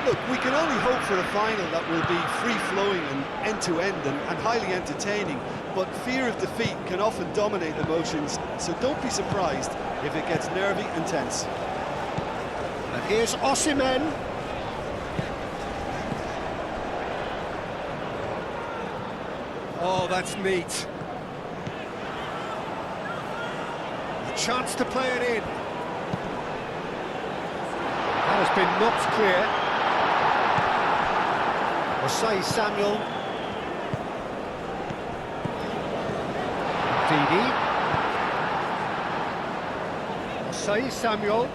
Look, we can only hope for a final that will be free-flowing and end-to-end and highly entertaining, but fear of defeat can often dominate emotions, so don't be surprised if it gets nervy and tense. And here's Osimhen. Oh, that's neat. A chance to play it in. That has been knocked clear. Osei Samuel. Didi. Osei Samuel.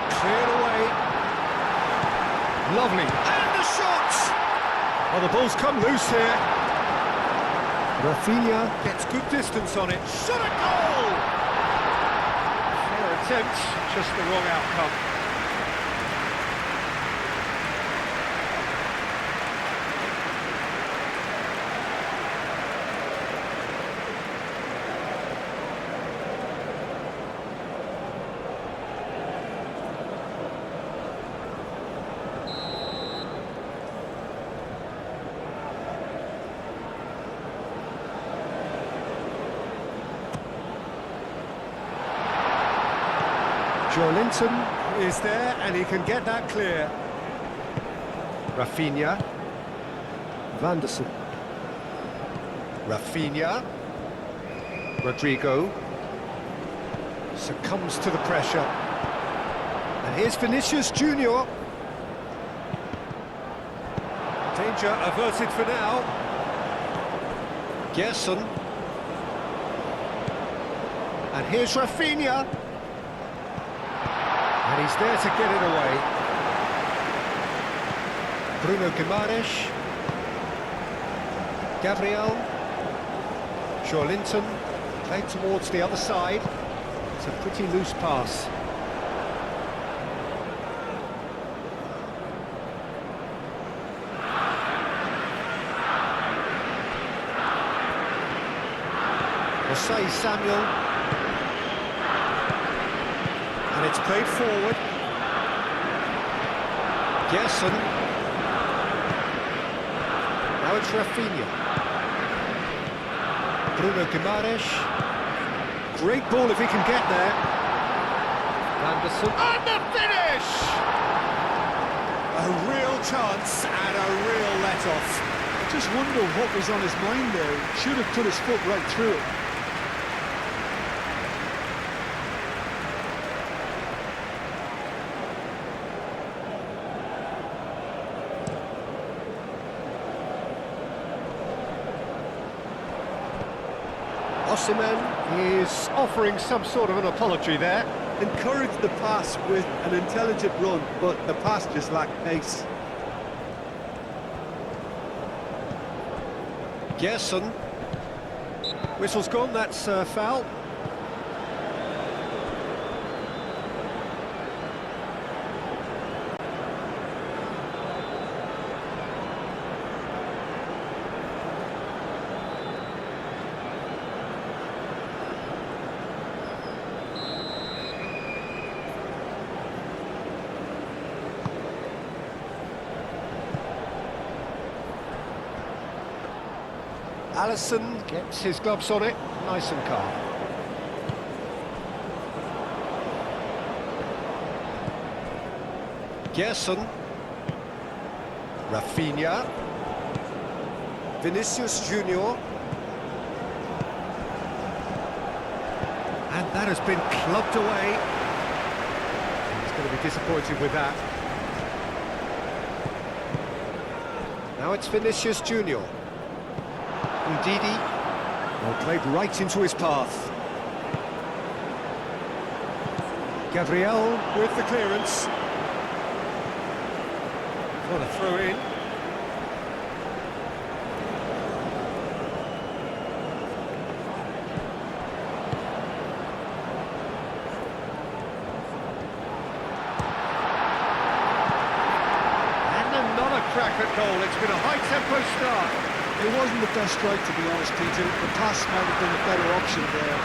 Cleared away. Lovely. And the shot! Well, the ball's come loose here. Rafinha gets good distance on it. Shot a goal! Fair attempt, just the wrong outcome. Joelinton is there, and he can get that clear. Rafinha. Vanderson. Rafinha. Rodrigo. Succumbs to the pressure. And here's Vinicius Junior. Danger averted for now. Gerson. And here's Rafinha. And he's there to get it away. Bruno Guimaraes. Gabriel. Joelinton. Played towards the other side. It's a pretty loose pass. Osei Samuel. And it's played forward. Gerson. Now it's Rafinha. Bruno Guimaraes. Great ball if he can get there. Vanderson. And the finish! A real chance and a real let-off. I just wonder what was on his mind there. He should have put his foot right through it. Osimhen is offering some sort of an apology there. Encouraged the pass with an intelligent run, but the pass just lacked pace. Gerson. Whistle's gone, that's foul. Allison gets his gloves on it, nice and calm. Gerson. Rafinha. Vinicius Junior. And that has been clubbed away. He's going to be disappointed with that. Now it's Vinicius Junior. Didi, well played right into his path. Gabriel with the clearance. What a throw in. And another crack at goal. It's been a high-tempo start. It wasn't the best strike, to be honest, Peter. The pass might have been a better option there.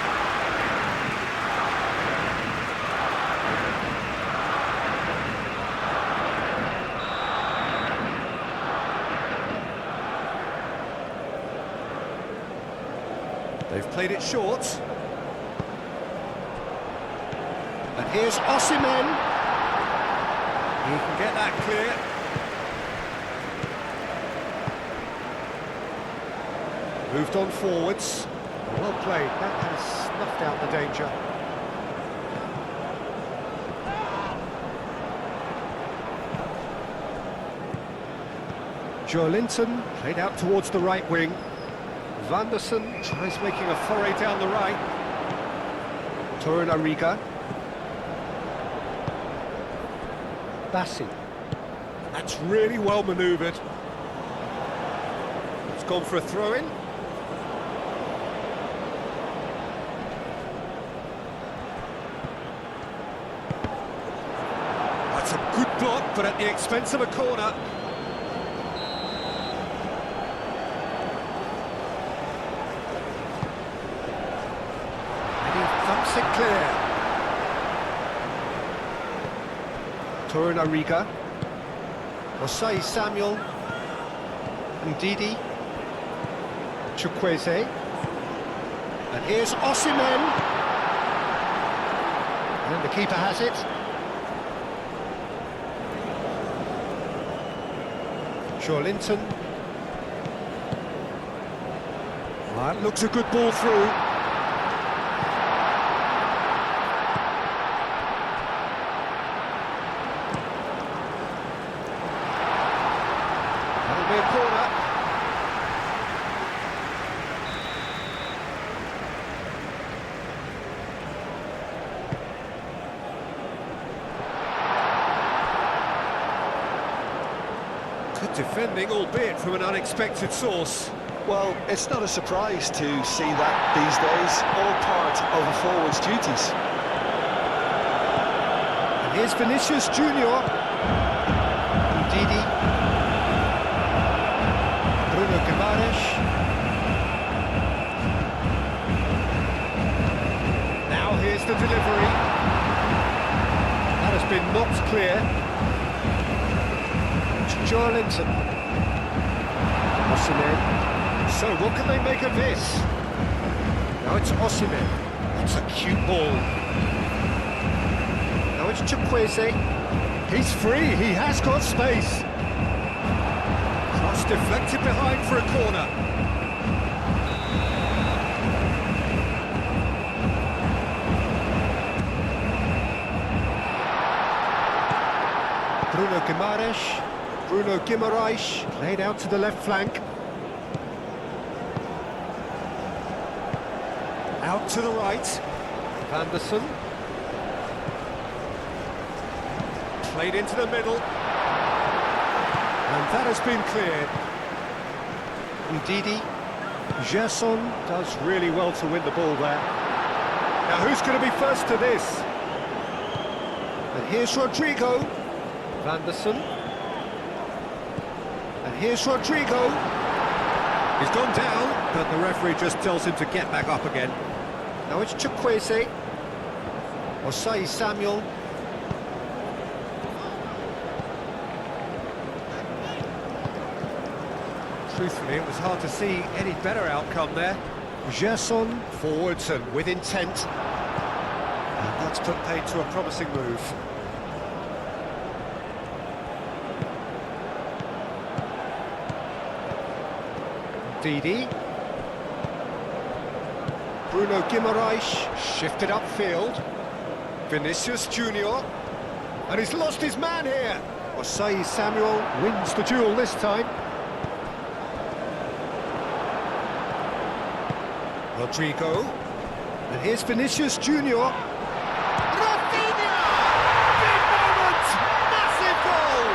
They've played it short. And here's Osimhen. He can get that clear. Moved on forwards. Well played. That has snuffed out the danger. Joelinton played out towards the right wing. Vanderson tries making a foray down the right. Torunariga. Bassi. That's really well manoeuvred. It's gone for a throw-in. That's a good block, but at the expense of a corner. Thumps it clear. Torunariga. Osai Samuel. Ndidi. Chukwueze. And here's Osimhen. And the keeper has it. Joelinton. That looks a good ball through. That'll be a corner. Good defending, albeit from an unexpected source. Well, it's not a surprise to see that these days, all part of a forward's duties. And here's Vinicius Junior. Ndidi. Bruno Guimaraes. Now here's the delivery. That has been knocked clear. Joelinton. Osimhen. So what can they make of this? Now it's Osimhen. That's a cute ball. Now it's Chukwueze. He's free, he has got space. Cross deflected behind for a corner. Bruno Guimaraes played out to the left flank. Out to the right. Vanderson. Played into the middle. And that has been cleared. Ndidi. Gerson does really well to win the ball there. Now who's going to be first to this? And here's Rodrigo. Vanderson. And here's Rodrigo. He's gone down, but the referee just tells him to get back up again. Now it's Chukwueze. Osai Samuel. Truthfully, it was hard to see any better outcome there. Gerson forwards and with intent. And that's put paid to a promising move. Ndidi. Bruno Guimaraes shifted upfield. Vinicius Junior. And he's lost his man here. Osai Samuel wins the duel this time. Rodrigo. And here's Vinicius Junior. Rafinha! Big moment! Massive goal!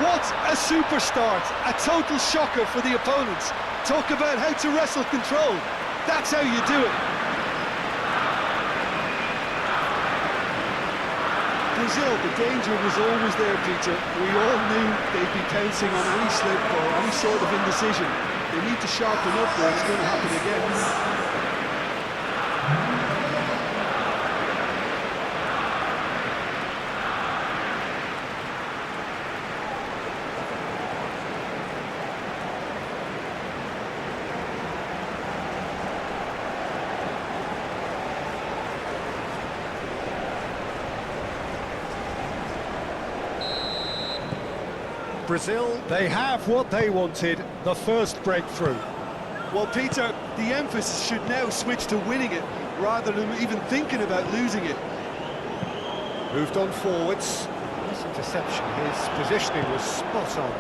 What a super start, a total shocker for the opponents. Talk about how to wrestle control. That's how you do it. Brazil, the danger was always there, Peter. We all knew they'd be pouncing on any slip or any sort of indecision. They need to sharpen up or it's going to happen again. Brazil, they have what they wanted, the first breakthrough. Well, Peter, the emphasis should now switch to winning it, rather than even thinking about losing it. Moved on forwards. This interception, his positioning was spot on.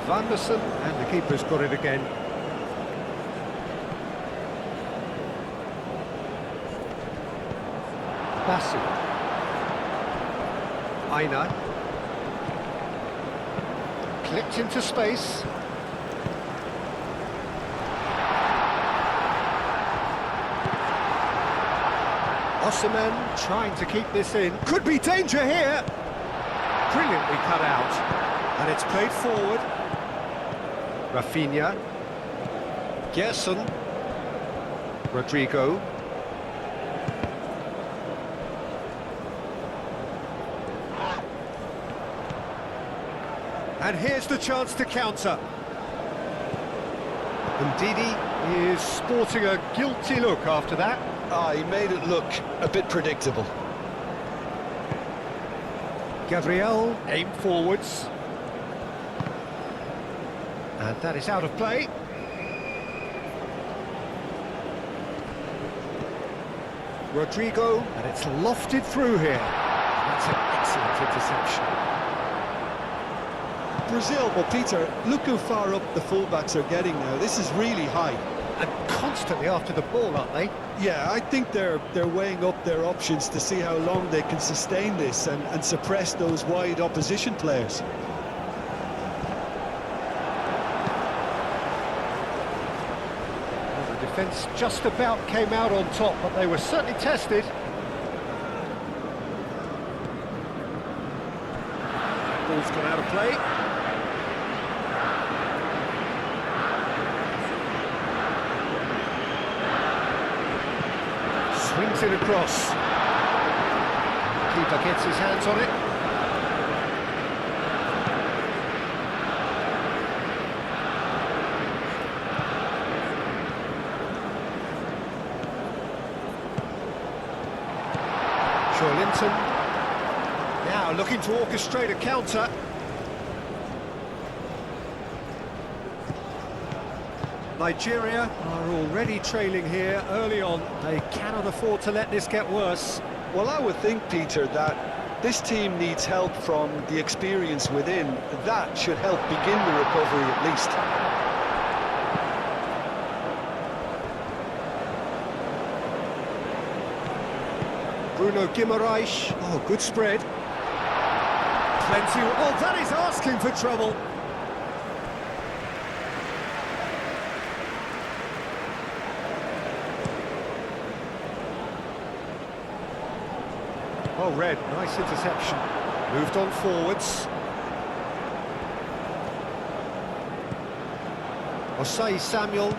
Van der Sar, and the keeper's got it again. Basu. Aina. Clipped into space. Osimhen trying to keep this in. Could be danger here. Brilliantly cut out. And it's played forward. Rafinha. Gerson. Rodrigo. And here's the chance to counter. And Didi is sporting a guilty look after that. He made it look a bit predictable. Gabriel, aim forwards. And that is out of play. Rodrigo, and it's lofted through here. That's an excellent interception. Brazil, well, Peter, look how far up the fullbacks are getting now. This is really high. And constantly after the ball, aren't they? Yeah, I think they're weighing up their options to see how long they can sustain this and suppress those wide opposition players. Well, the defence just about came out on top, but they were certainly tested. Ball's gone out of play. Swings it across. Keeper gets his hands on it. Linton. Now looking to orchestrate a counter. Nigeria are already trailing here early on. They cannot afford to let this get worse. Well, I would think, Peter, that this team needs help from the experience within. That should help begin the recovery at least. Bruno Guimaraes. Oh, good spread. Plenty. Oh, that is asking for trouble. Oh, Red, nice interception. Moved on forwards. Osei Samuel.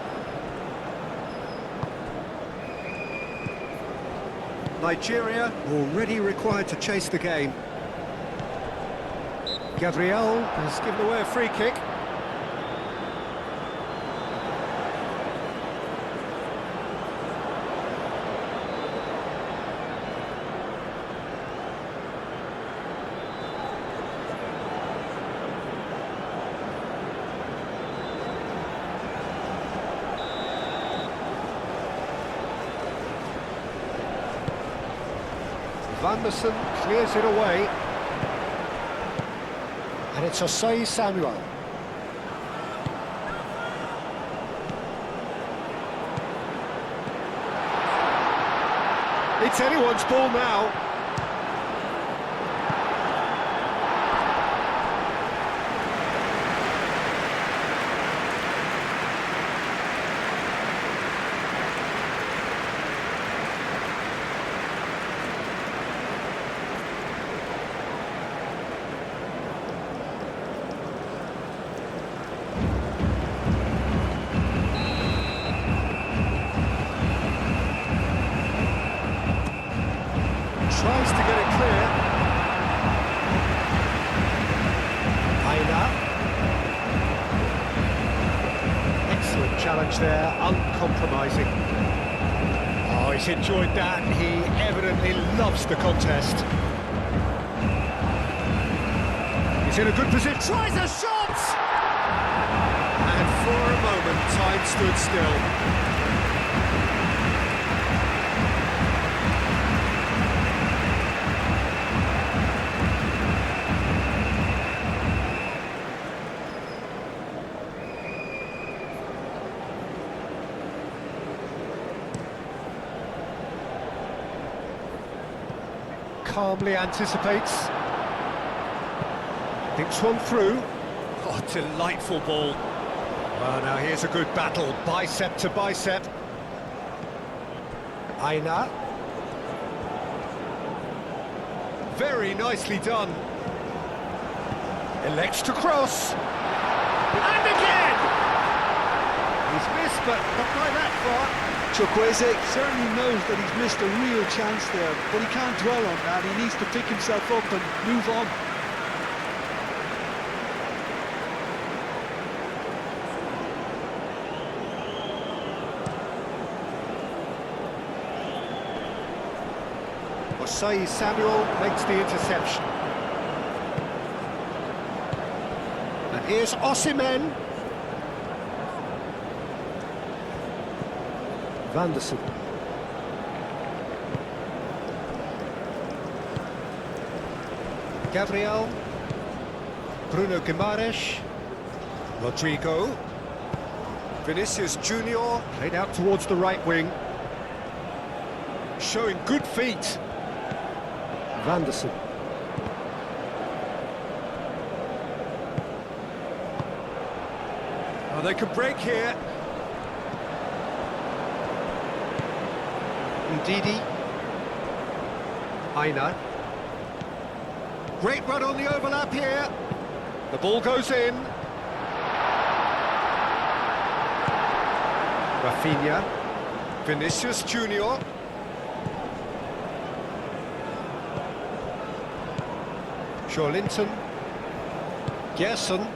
Nigeria already required to chase the game. Gabriel has given away a free kick. Van der Sar clears it away. And it's Osei Samuel. It's anyone's ball now. Tries to get it clear. Aina. Excellent challenge there, uncompromising. Oh, he's enjoyed that. He evidently loves the contest. He's He's in a good position. Tries a shot! And for a moment, time stood still. Calmly anticipates. Thinks one through. Oh, delightful ball. Well, now here's a good battle, bicep to bicep. Aina. Very nicely done. Elects to cross. And again! He's missed, but not by that far. Chukwueze certainly knows that he's missed a real chance there, but he can't dwell on that. He needs to pick himself up and move on. Osai Samuel makes the interception. And here's Osimhen. Vanderson. Gabriel. Bruno Guimaraes. Rodrigo. Vinicius Junior. Played out towards the right wing. Showing good feet. Vanderson. Oh, they can break here. Ndidi. Aina. Great run on the overlap here. The ball goes in. Rafinha. Vinicius Junior. Linton. Gerson.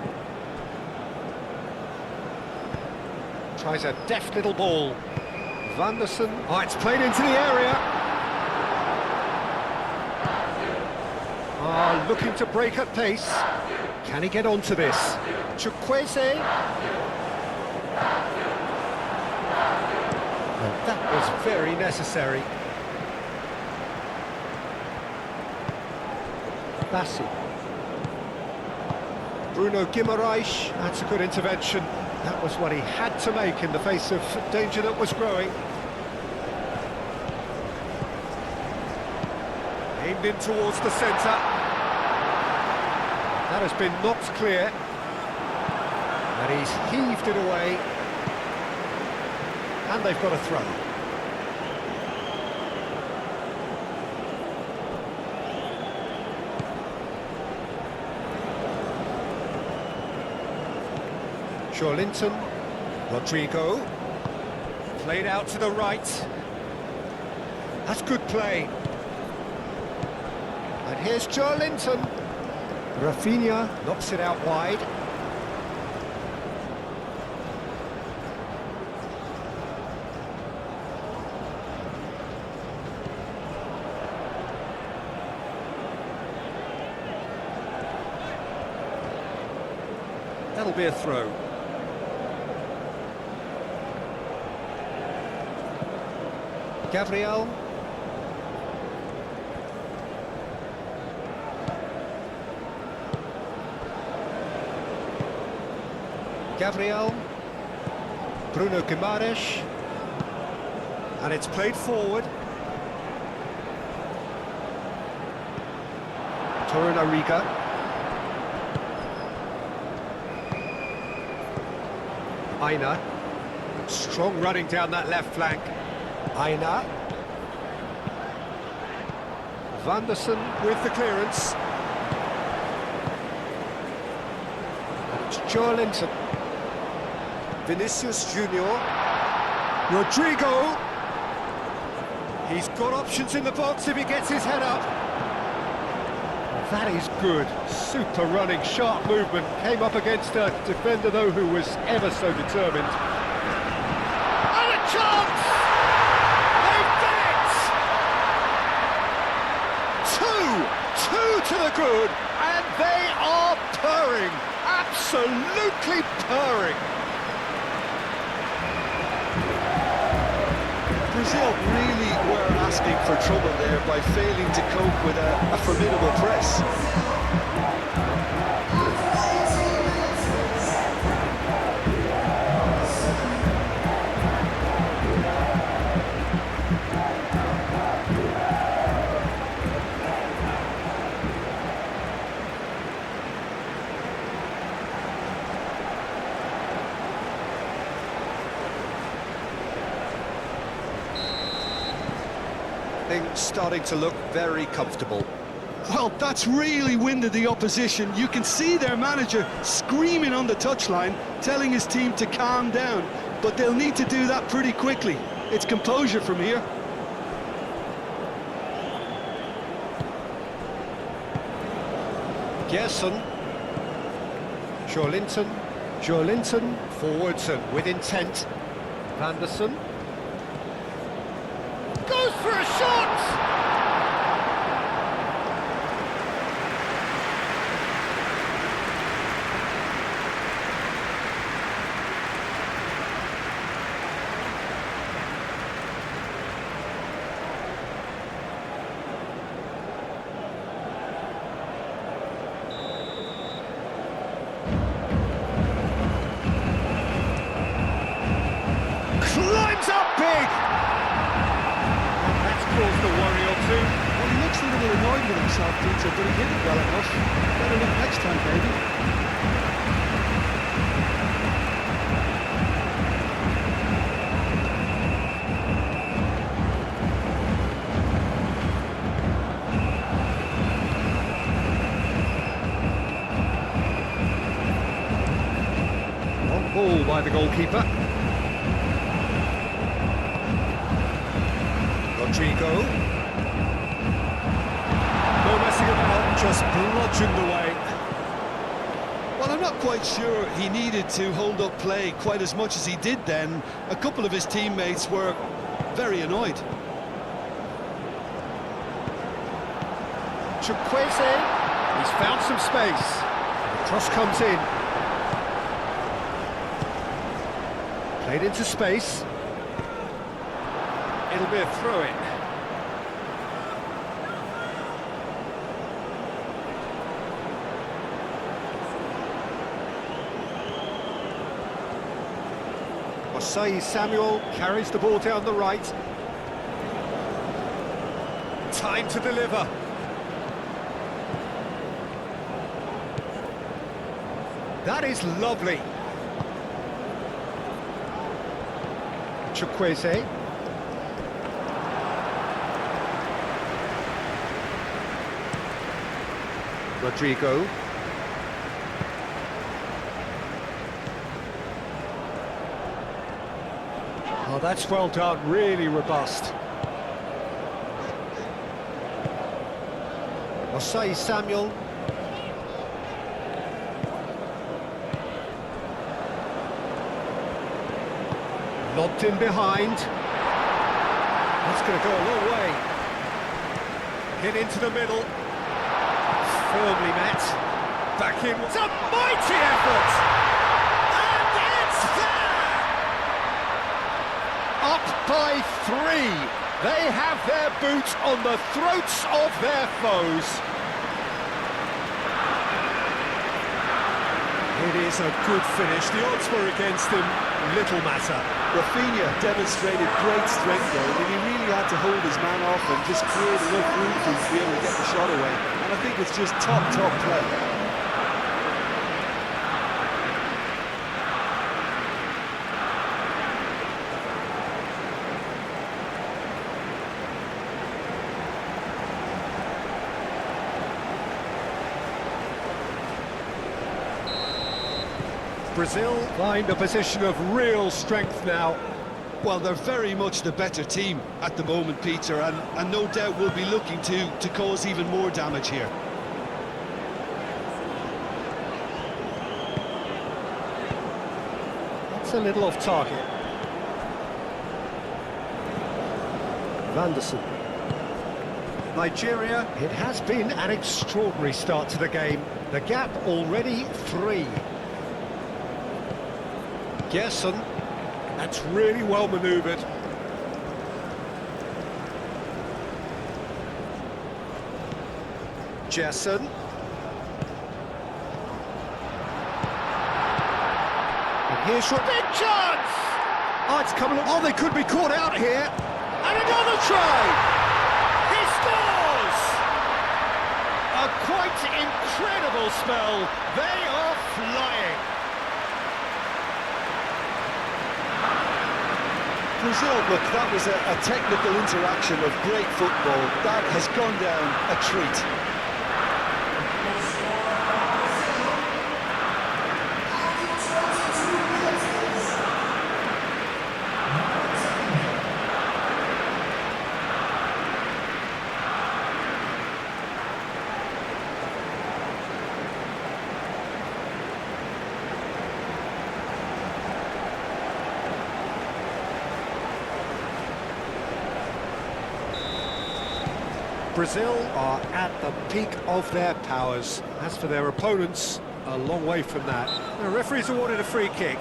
Tries a deft little ball. Vanderson. Oh, it's played into the area. Oh, looking to break at pace. Can he get onto this? Chukwueze. And that was very necessary. Bassi. Bruno Guimaraes. That's a good intervention. That was what he had to make in the face of danger that was growing. Aimed in towards the centre. That has been knocked clear. And he's heaved it away. And they've got a throw. Linton. Rodrigo. Played out to the right. That's good play. And here's Linton. Rafinha knocks it out wide. That'll be a throw. Gabriel. Gabriel. Bruno Guimaraes. And it's played forward. Torunariga. Aina. Strong running down that left flank. Aina. Vanderson with the clearance. It's Linton. Vinicius Junior. Rodrigo. He's got options in the box if he gets his head up. That is good. Super running, sharp movement. Came up against a defender, though, who was ever so determined. And a chance! They've done it! Two to the good, and they are absolutely purring. Brazil really were asking for trouble there by failing to cope with a formidable press. Things starting to look very comfortable. Well, that's really winded the opposition. You can see their manager screaming on the touchline, telling his team to calm down. But they'll need to do that pretty quickly. It's composure from here. Gerson. Joelinton. Forwards and with intent. Vanderson. Goes for a shot! Climbs up big! That's caused a worry or two. Well, he looks a little annoyed with himself, Peter, but he hit it well enough. Better look next time, maybe. On ball by the goalkeeper. Rodrigo. No messing about, just bludgeoned away. Well, I'm not quite sure he needed to hold up play quite as much as he did then. A couple of his teammates were very annoyed. Chukwueze. He's found some space. The cross comes in. Played into space. It'll be a throw-in. Osei Samuel carries the ball down the right. Time to deliver. That is lovely. Chukwueze. Rodrigo. Oh, that's well done, really robust. Osei Samuel. Lobbed in behind. That's going to go a long way. Hit into the middle. Firmly met. Back in. It's a mighty effort! And it's there! Up by 3. They have their boot on the throats of their foes. It is a good finish. The odds were against him. Little matter. Rafinha demonstrated great strength there. I mean, he really had to hold his man off and just create enough room for him to be able to get the shot away. And I think it's just top play. Brazil find a position of real strength now. Well, they're very much the better team at the moment, Peter, and no doubt will be looking to cause even more damage here. That's a little off target. Vanderson. Nigeria, it has been an extraordinary start to the game. The gap already 3. Gerson. That's really well manoeuvred. Gerson. And here's your big chance! Oh, it's coming up. Oh, they could be caught out here. And another try! He scores! A quite incredible spell. They are flying. Brazil, look, that was a technical interaction of great football. That has gone down a treat. Brazil are at the peak of their powers. As for their opponents, a long way from that. The referee's awarded a free kick.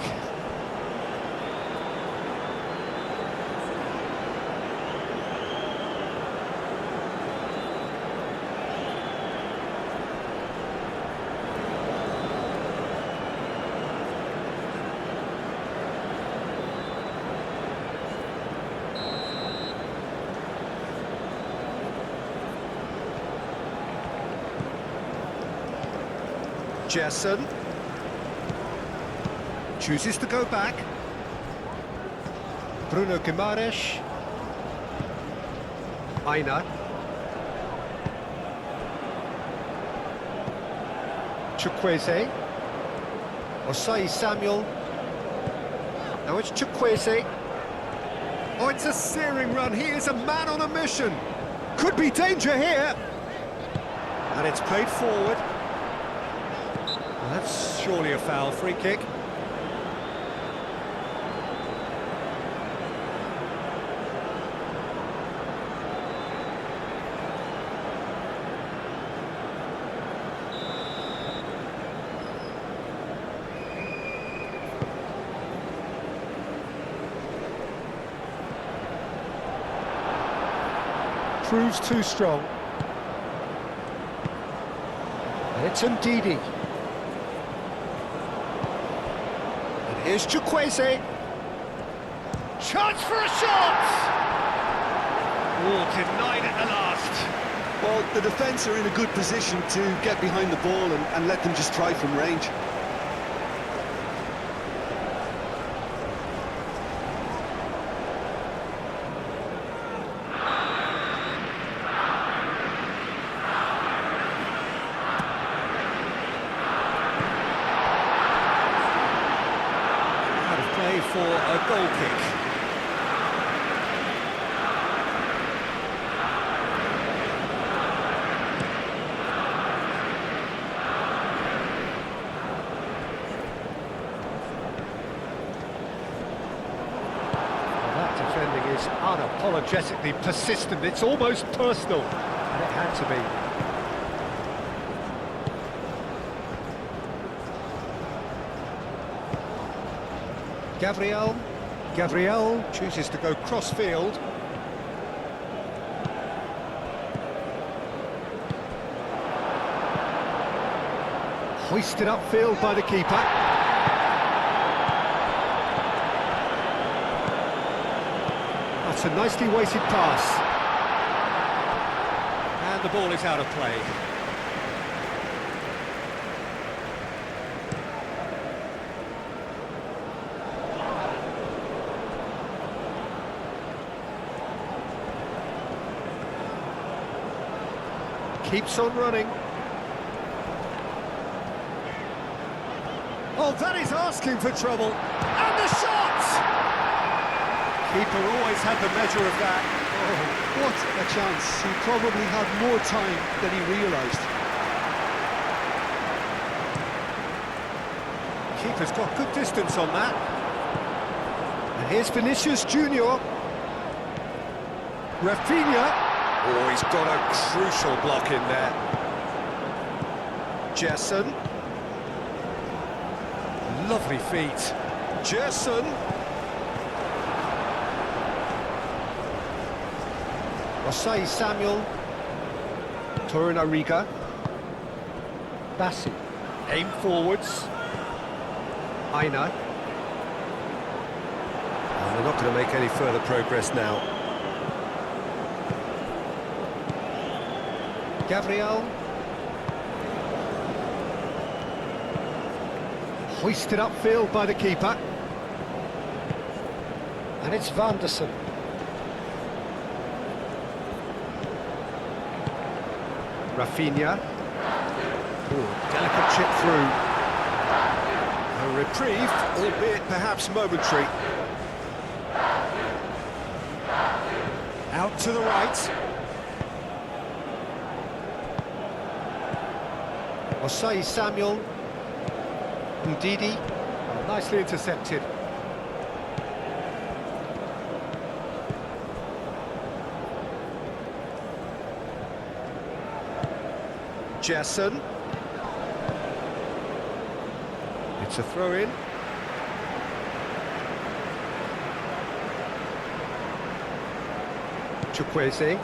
Gerson chooses to go back. Bruno Guimaraes. Aina. Chukwueze. Osai Samuel. Now it's Chukwueze. Oh, it's a searing run. He is a man on a mission. Could be danger here. And it's played forward. That's surely a foul. Free kick. Proves too strong. And it's Ndidi. Here's Chukwueze. Chance for a shot! Oh, denied at the last. Well, the defence are in a good position to get behind the ball and let them just try from range. For a goal kick. That defending is unapologetically persistent. It's almost personal, and it had to be. Gabriel chooses to go cross-field. Hoisted upfield by the keeper. That's a nicely weighted pass. And the ball is out of play. Keeps on running. Oh, that is asking for trouble. And the shot! Keeper always had the measure of that. Oh, what a chance. He probably had more time than he realised. Keeper's got good distance on that. And here's Vinicius Junior. Rafinha. Oh, he's got a crucial block in there. Gerson. Lovely feet. Gerson. Osai Samuel. Torunariga. Bassi. Aim forwards. Aina. And they're not going to make any further progress now. Gabriel. Hoisted upfield by the keeper. And it's Vanderson. Rafinha. Ooh, delicate chip through. A reprieve, albeit perhaps momentary. Out to the right. Osai Samuel. Ndidi. Nicely intercepted. Gerson. It's a throw-in. Chukwueze.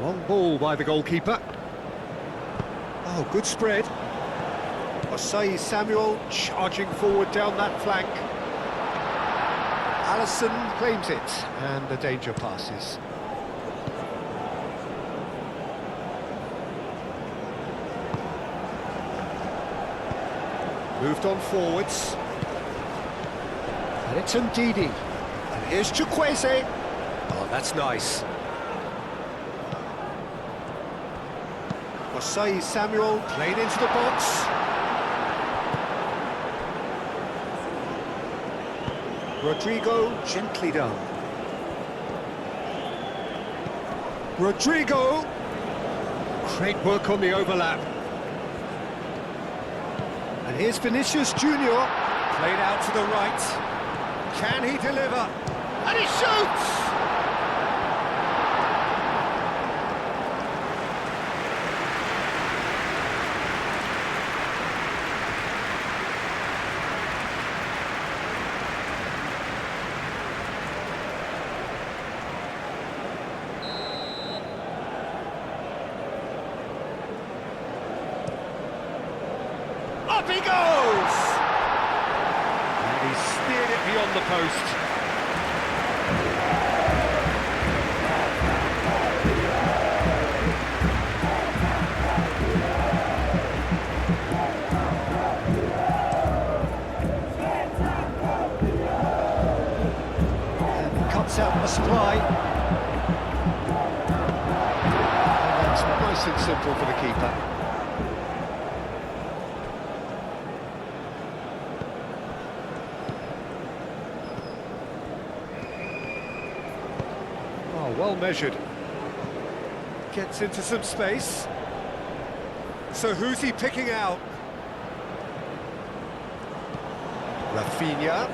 Long ball by the goalkeeper. Oh, good spread. Osai Samuel charging forward down that flank. Allison claims it, and the danger passes. Moved on forwards. And it's Ndidi. And here's Chukwueze. Oh, that's nice. Osai Samuel played into the box. Rodrigo, gently done. Rodrigo! Great work on the overlap. And here's Vinicius Junior, played out to the right. Can he deliver? And he shoots! Up he goes! And he steered it beyond the post. And he cuts out the supply. And that's nice and simple for the keeper. Well measured. Gets into some space. So who's he picking out? Rafinha.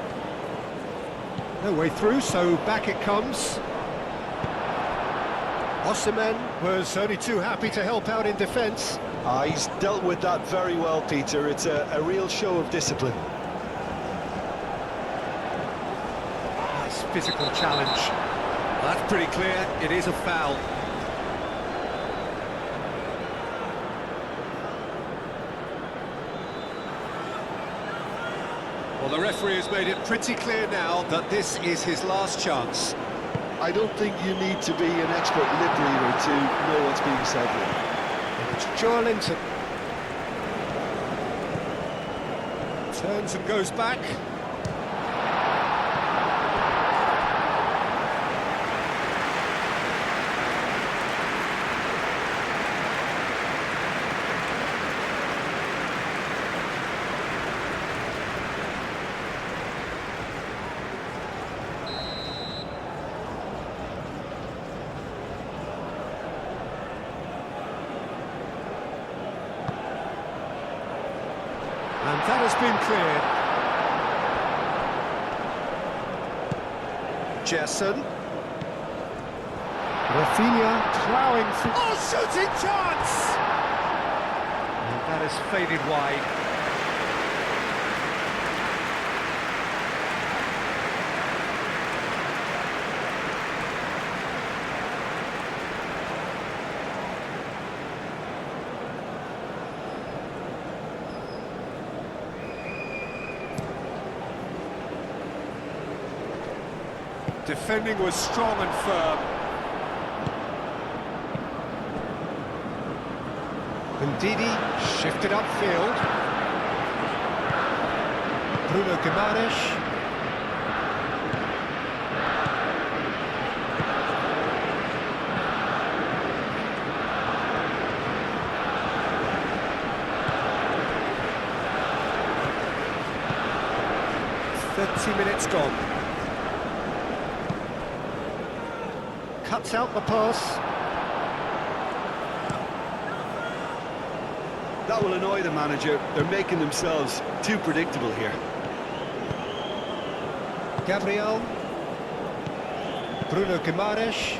No way through, so back it comes. Osimhen was only too happy to help out in defence. He's dealt with that very well, Peter. It's a real show of discipline. Nice physical challenge. That's pretty clear, it is a foul. Well, the referee has made it pretty clear now that this is his last chance. I don't think you need to be an expert lip reader to know what's being said here. And it's Joelinton. Turns and goes back. And that has been cleared. Gerson. Rafinha ploughing through. Oh, shooting chance! And that has faded wide. Defending was strong and firm. Ndidi shifted upfield. Bruno Guimaraes. Minutes gone. Cuts out the pass. That will annoy the manager. They're making themselves too predictable here. Gabriel. Bruno Guimaraes.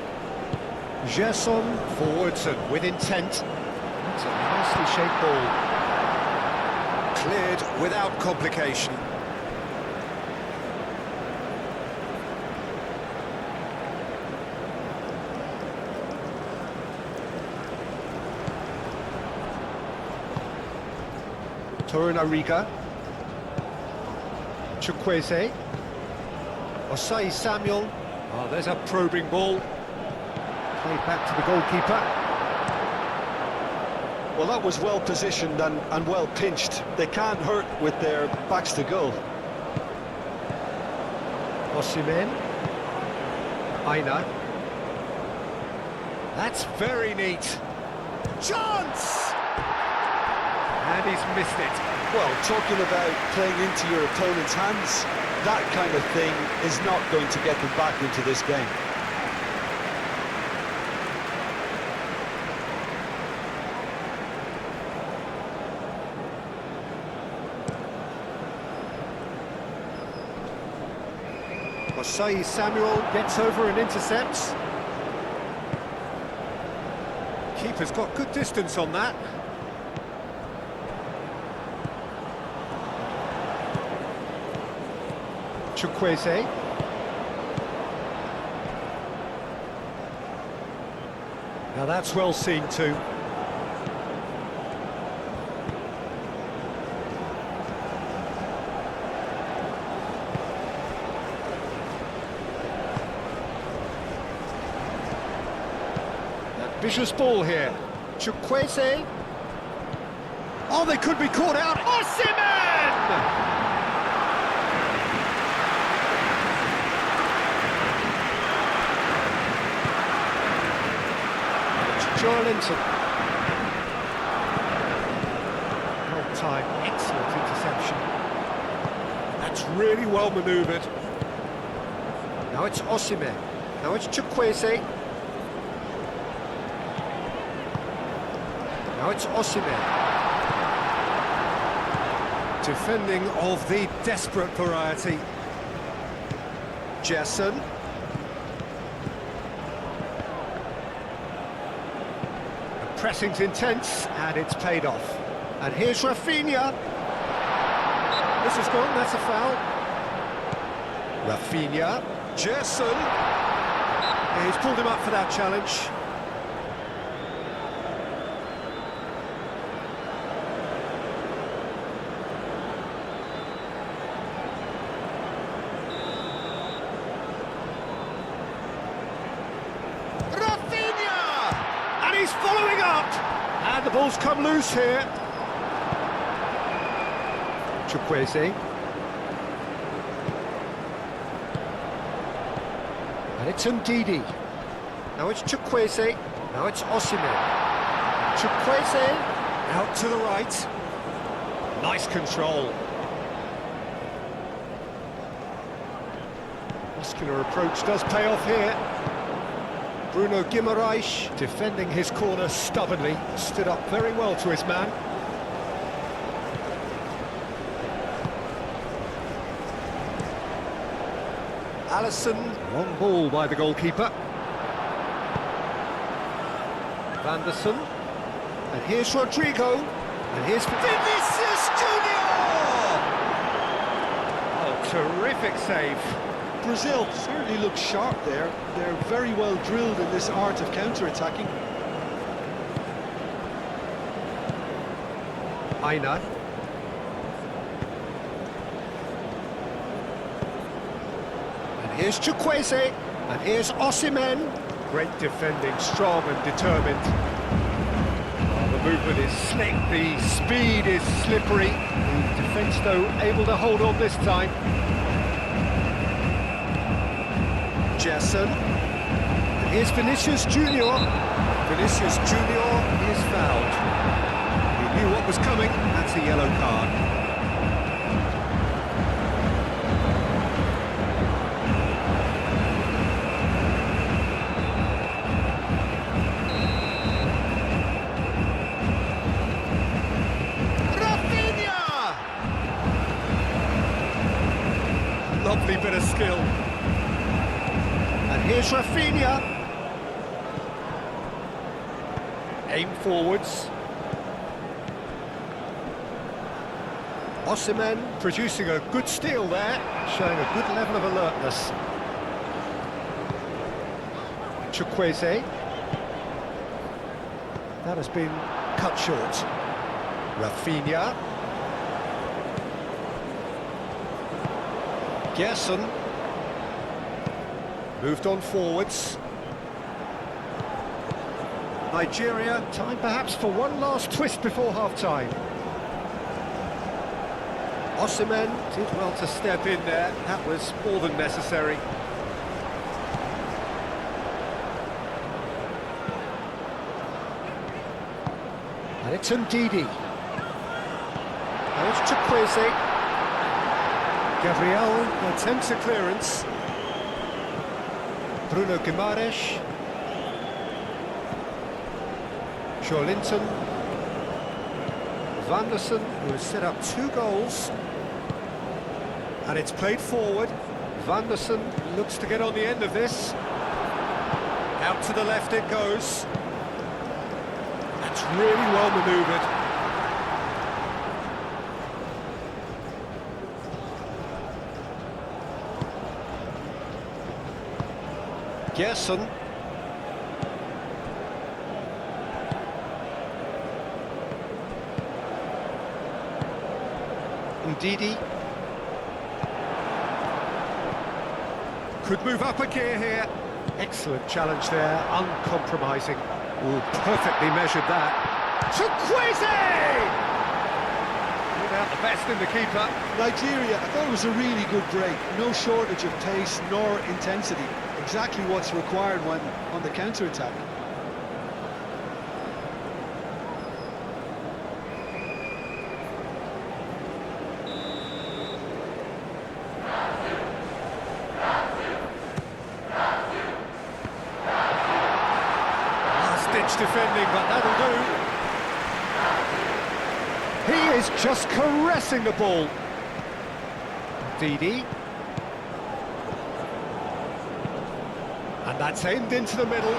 Gerson forwards and with intent. That's a nicely shaped ball. Cleared without complication. Torunariga. Chukwueze. Osai Samuel. Oh, there's a probing ball. Played back to the goalkeeper. Well, that was well positioned and well pinched. They can't hurt with their backs to goal. Osimhen. Aina. That's very neat. Chance! And he's missed it. Well, talking about playing into your opponent's hands, that kind of thing is not going to get them back into this game. Osai Samuel gets over and intercepts. Keeper's got good distance on that. Chukwueze. Now that's well seen too. Vicious ball here. Chukwueze. Oh, they could be caught out. Osimhen! Joelinton. Well timed, excellent interception. That's really well manoeuvred. Now it's Osimhen. Now it's Chukwueze. Now it's Osimhen. Defending of the desperate variety. Gerson. The pressing's intense, and it's paid off. And here's Rafinha. This is gone, that's a foul. Rafinha. Gerson. Yeah, he's pulled him up for that challenge. He's following up, and the ball's come loose here. Chukwueze. And it's Ndidi. Now it's Chukwueze. Now it's Osimhen. Chukwueze out to the right. Nice control. Muscular approach does pay off here. Bruno Guimaraes defending his corner stubbornly, stood up very well to his man. Alisson, long ball by the goalkeeper. Van der Sar. And here's Rodrigo. And here's Vinicius Junior! Oh, terrific save. Brazil certainly looks sharp there. They're very well drilled in this art of counter-attacking. Aina. And here's Chukwueze. And here's Osimhen. Great defending, strong and determined. Oh, the movement is slick, the speed is slippery. The defence, though, able to hold on this time. Jason. And here's Vinicius Junior. Vinicius Junior is fouled. He knew what was coming. That's a yellow card. Lovely bit of skill. And here's Rafinha. Aim forwards. Osimhen producing a good steal there, showing a good level of alertness. Chukwueze. That has been cut short. Rafinha. Gerson moved on forwards. Nigeria, time perhaps for one last twist before half-time. Osimhen did well to step in there, that was more than necessary. And it's Ndidi. And it's Chukwueze. Gabriel attempts a clearance. Bruno Guimaraes. Joelinton. Van der Sar, who has set up 2 goals. And it's played forward. Van der Sar looks to get on the end of this. Out to the left it goes. That's really well manoeuvred. Gerson. Ndidi. Could move up a gear here. Excellent challenge there, uncompromising. Ooh, perfectly measured that. Chukwueze! Without the best in the keeper. Nigeria, I thought it was a really good break. No shortage of pace nor intensity. Exactly what's required when on the counter-attack. Last-ditch defending, but that'll do. He is just caressing the ball. Ndidi. And that's aimed into the middle.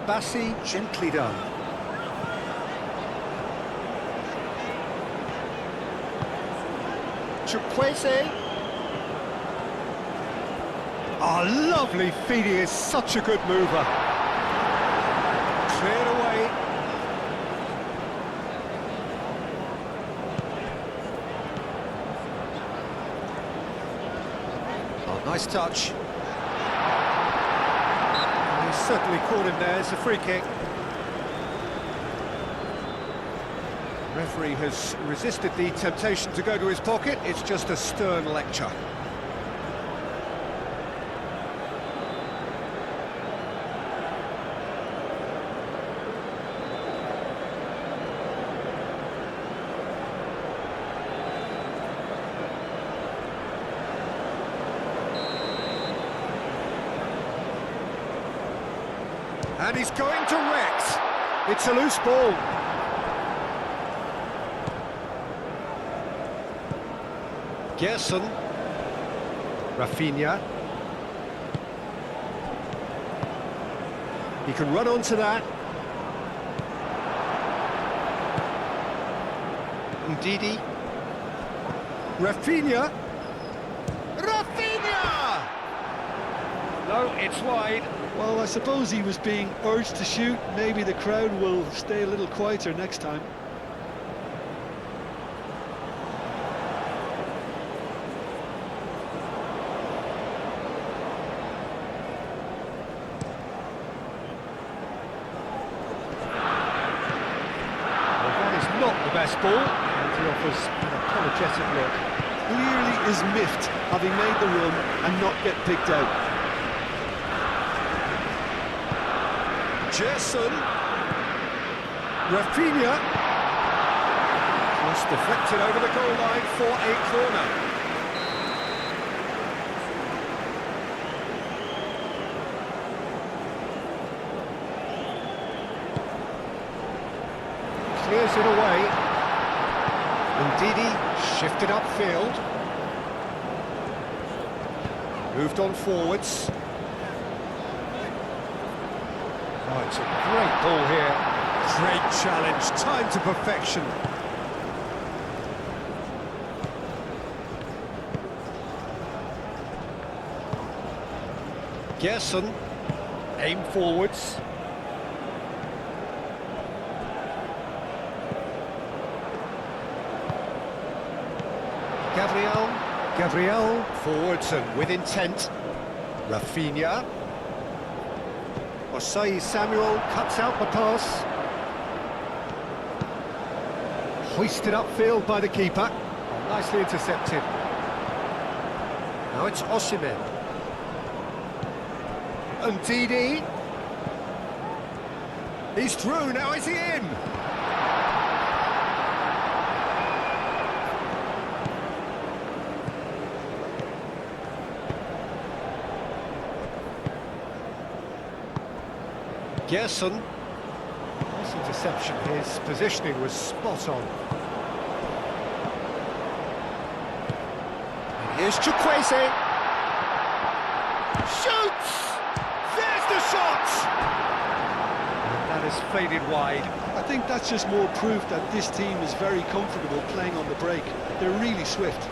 Bassi gently done. Chukwueze. Oh, lovely feet, he is such a good mover. Cleared away. Oh, nice touch. He's certainly caught him there, it's a free kick. The referee has resisted the temptation to go to his pocket, it's just a stern lecture. And he's going direct. It's a loose ball. Gerson. Rafinha. He can run onto that. Ndidi. Rafinha. Rafinha! No, it's wide. Well, I suppose he was being urged to shoot. Maybe the crowd will stay a little quieter next time. Not the best ball, and he offers an apologetic look. Clearly is miffed, having made the run and not get picked out. Gerson. Rafinha. Cross deflected over the goal line for a corner. Clears it away. Ndidi shifted upfield. Moved on forwards. Oh, it's a great ball here. Great challenge, time to perfection. Gerson, aim forwards. Gabriel, forwards and with intent. Rafinha. Osei Samuel cuts out the pass. Hoisted upfield by the keeper. Nicely intercepted. Now it's Osimhen. Ndidi. He's through, now is he in? Gerson. Nice interception, his positioning was spot on. And here's Chukwueze. Shoots! There's the shot! And that has faded wide. I think that's just more proof that this team is very comfortable playing on the break. They're really swift.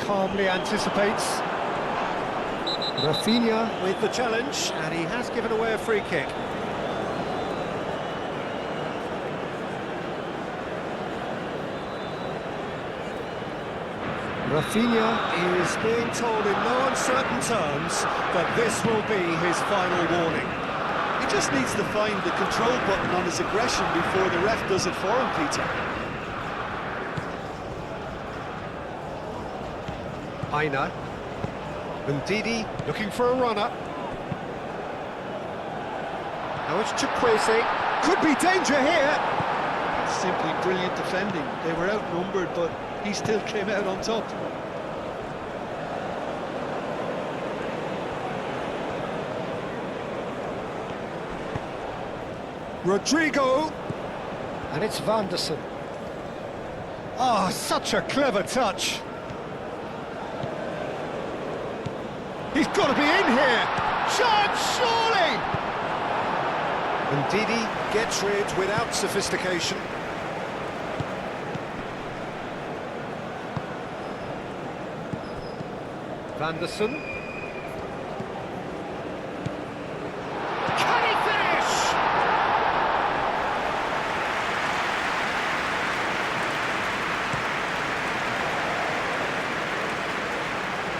Calmly anticipates. Rafinha with the challenge, and he has given away a free kick. Rafinha is being told in no uncertain terms that this will be his final warning. He just needs to find the control button on his aggression before the ref does it for him, Peter. Aina. Ndidi looking for a runner. Now it's Chukwueze. Could be danger here. Simply brilliant defending. They were outnumbered, but he still came out on top. Rodrigo. And it's Vanderson. Ah, such a clever touch. He's got to be in here! Chance, surely! Ndidi gets rid without sophistication. Vanderson. Can he finish?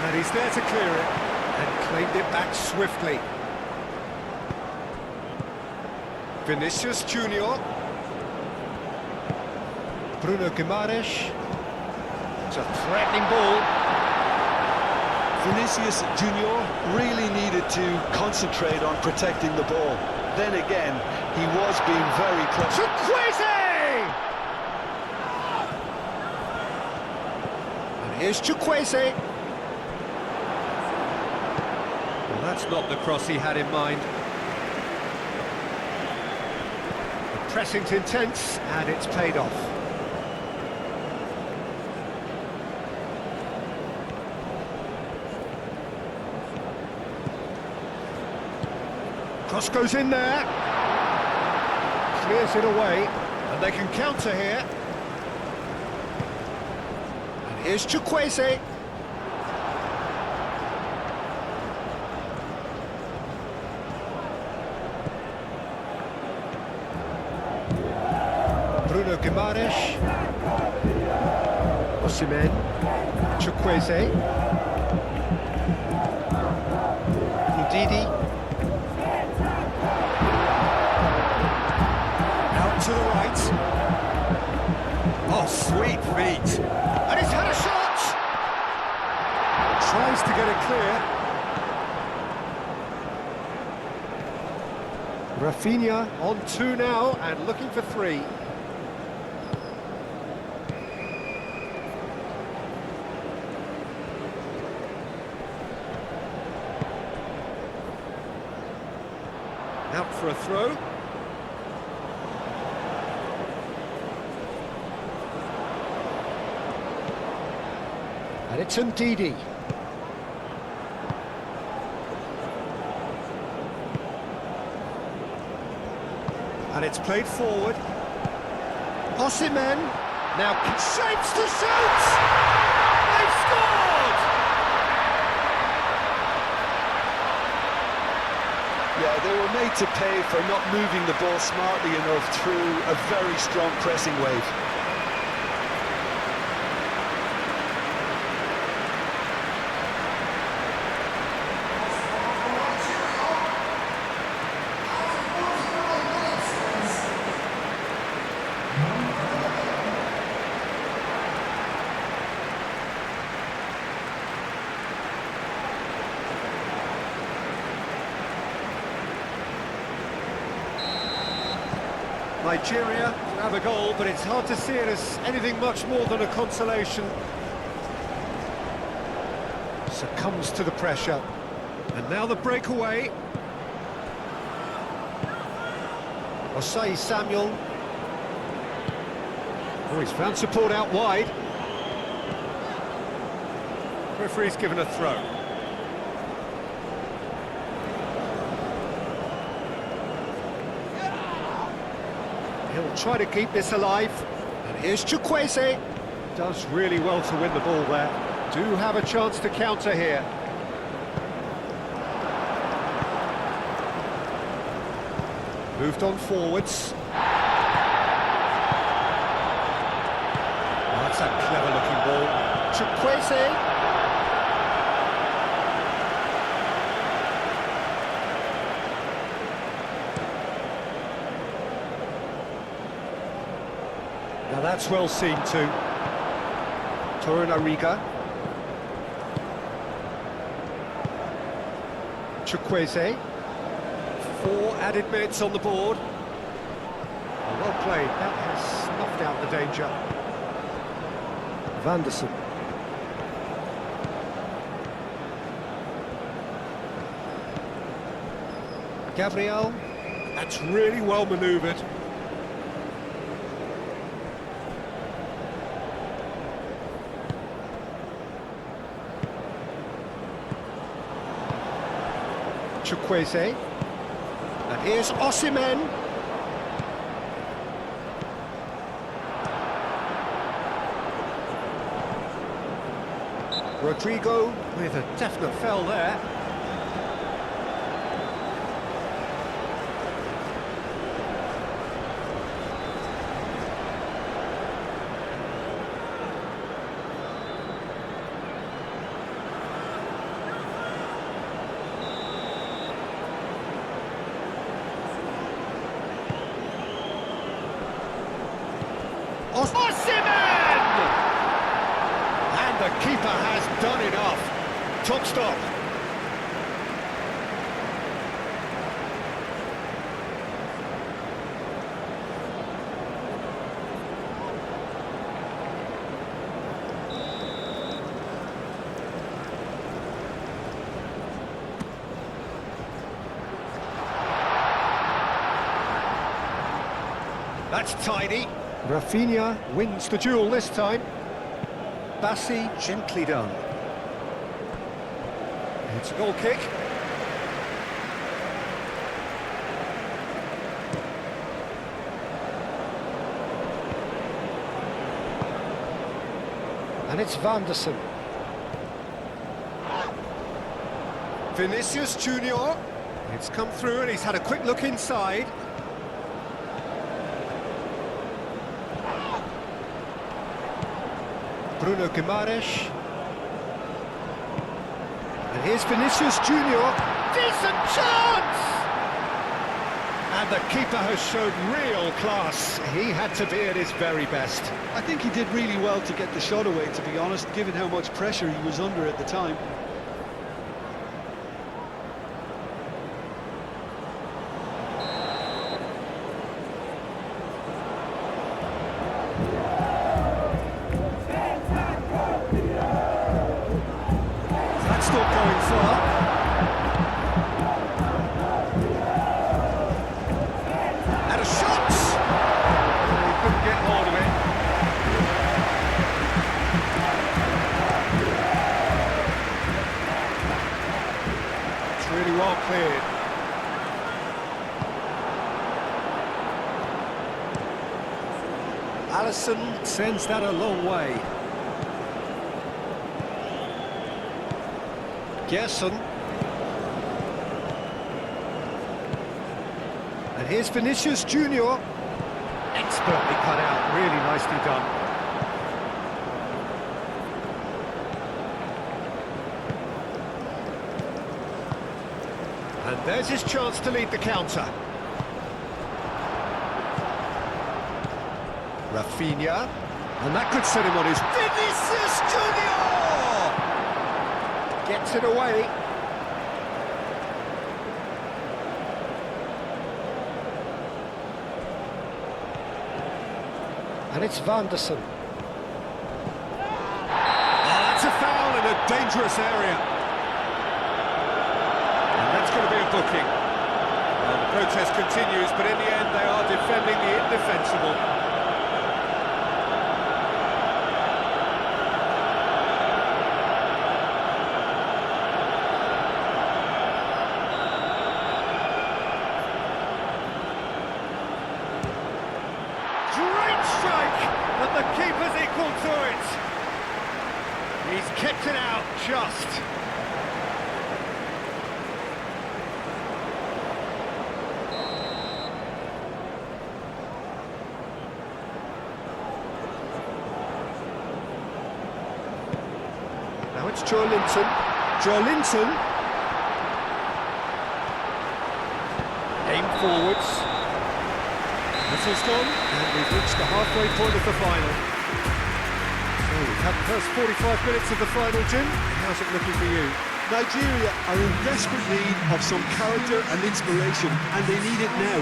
And he's there to clear it. And claimed it back swiftly. Vinicius Junior. Bruno Guimaraes. It's a threatening ball. Vinicius Junior really needed to concentrate on protecting the ball. then again, he was being very close. Chukwueze! And here's Chukwueze. Well, that's not the cross he had in mind. The pressing's intense, and it's paid off. Cross goes in there. Clears it away, and they can counter here. And here's Chukwueze. Bruno Guimaraes. Osimhen. Chukwueze. Ndidi. To the right. Oh, sweet feet. And he's had a shot! Tries to get it clear. Rafinha on 2 now and looking for 3. Out for a throw. And it's Ndidi. And it's played forward. Osimhen now shapes to shoot! They've scored! Yeah, they were made to pay for not moving the ball smartly enough through a very strong pressing wave. Nigeria can have a goal, but it's hard to see it as anything much more than a consolation. Succumbs to the pressure. And now the breakaway. Osai Samuel. Oh, he's found support out wide. Referee's given a throw. He'll try to keep this alive. And here's Chukwueze. Does really well to win the ball there. Do have a chance to counter here. Moved on forwards. Oh, that's a clever-looking ball. Chukwueze. Now that's well seen too. Torunariga. Chukwueze. 4 added minutes on the board. Oh, well played. That has snuffed out the danger. Vanderson. Gabriel. That's really well manoeuvred. Chukwueze. And here's Osimhen. Rodrigo with a definite foul there. Osimhen! And the keeper has done enough. Top stop. That's tidy. Rafinha wins the duel this time. Bassi gently done. It's a goal kick. And it's Vanderson. Vinicius Junior. It's come through and he's had a quick look inside. Bruno Guimaraes. And here's Vinicius Junior. Decent chance! And the keeper has showed real class. He had to be at his very best. I think he did really well to get the shot away, to be honest, given how much pressure he was under at the time. That's not going far. And a shot! He couldn't get hold of it. It's really well cleared. Alisson sends that a long way. Gerson. And here's Vinicius Junior. Expertly cut out, really nicely done. And there's his chance to lead the counter. Rafinha. And that could set him on his... Vinicius Junior! Gets it away. And it's Vanderson. Oh, that's a foul in a dangerous area. And that's going to be a booking. Well, the protest continues, but in the end they are defending the indefensible. But the keeper's equal to it. He's kept it out just. Now it's Joelinton. Joelinton. Aim forwards. Whistle's gone, and we've reached the halfway point of the final. So we've had the first 45 minutes of the final, Jim. How's it looking for you? Nigeria are in desperate need of some character and inspiration, and they need it now.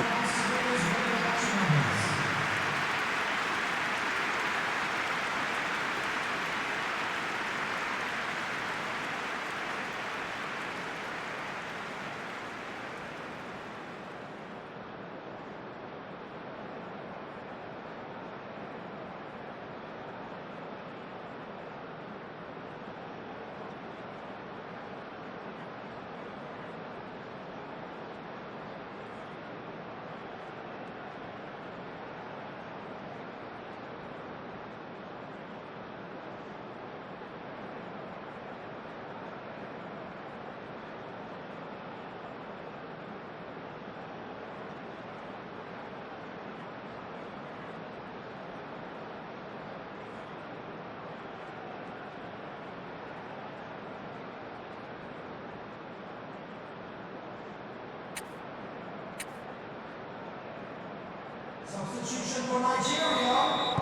Substitution for Nigeria.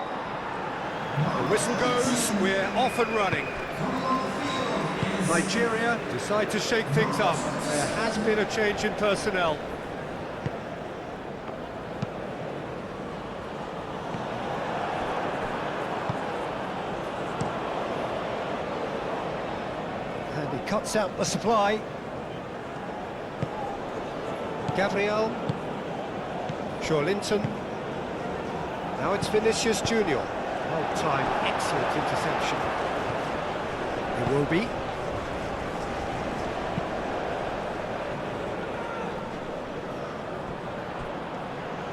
The whistle goes, we're off and running. Nigeria decide to shake things up. There has been a change in personnel. And he cuts out the supply. Gabriel. Joelinton. Now it's Vinicius Junior. Well timed, excellent interception. It will be.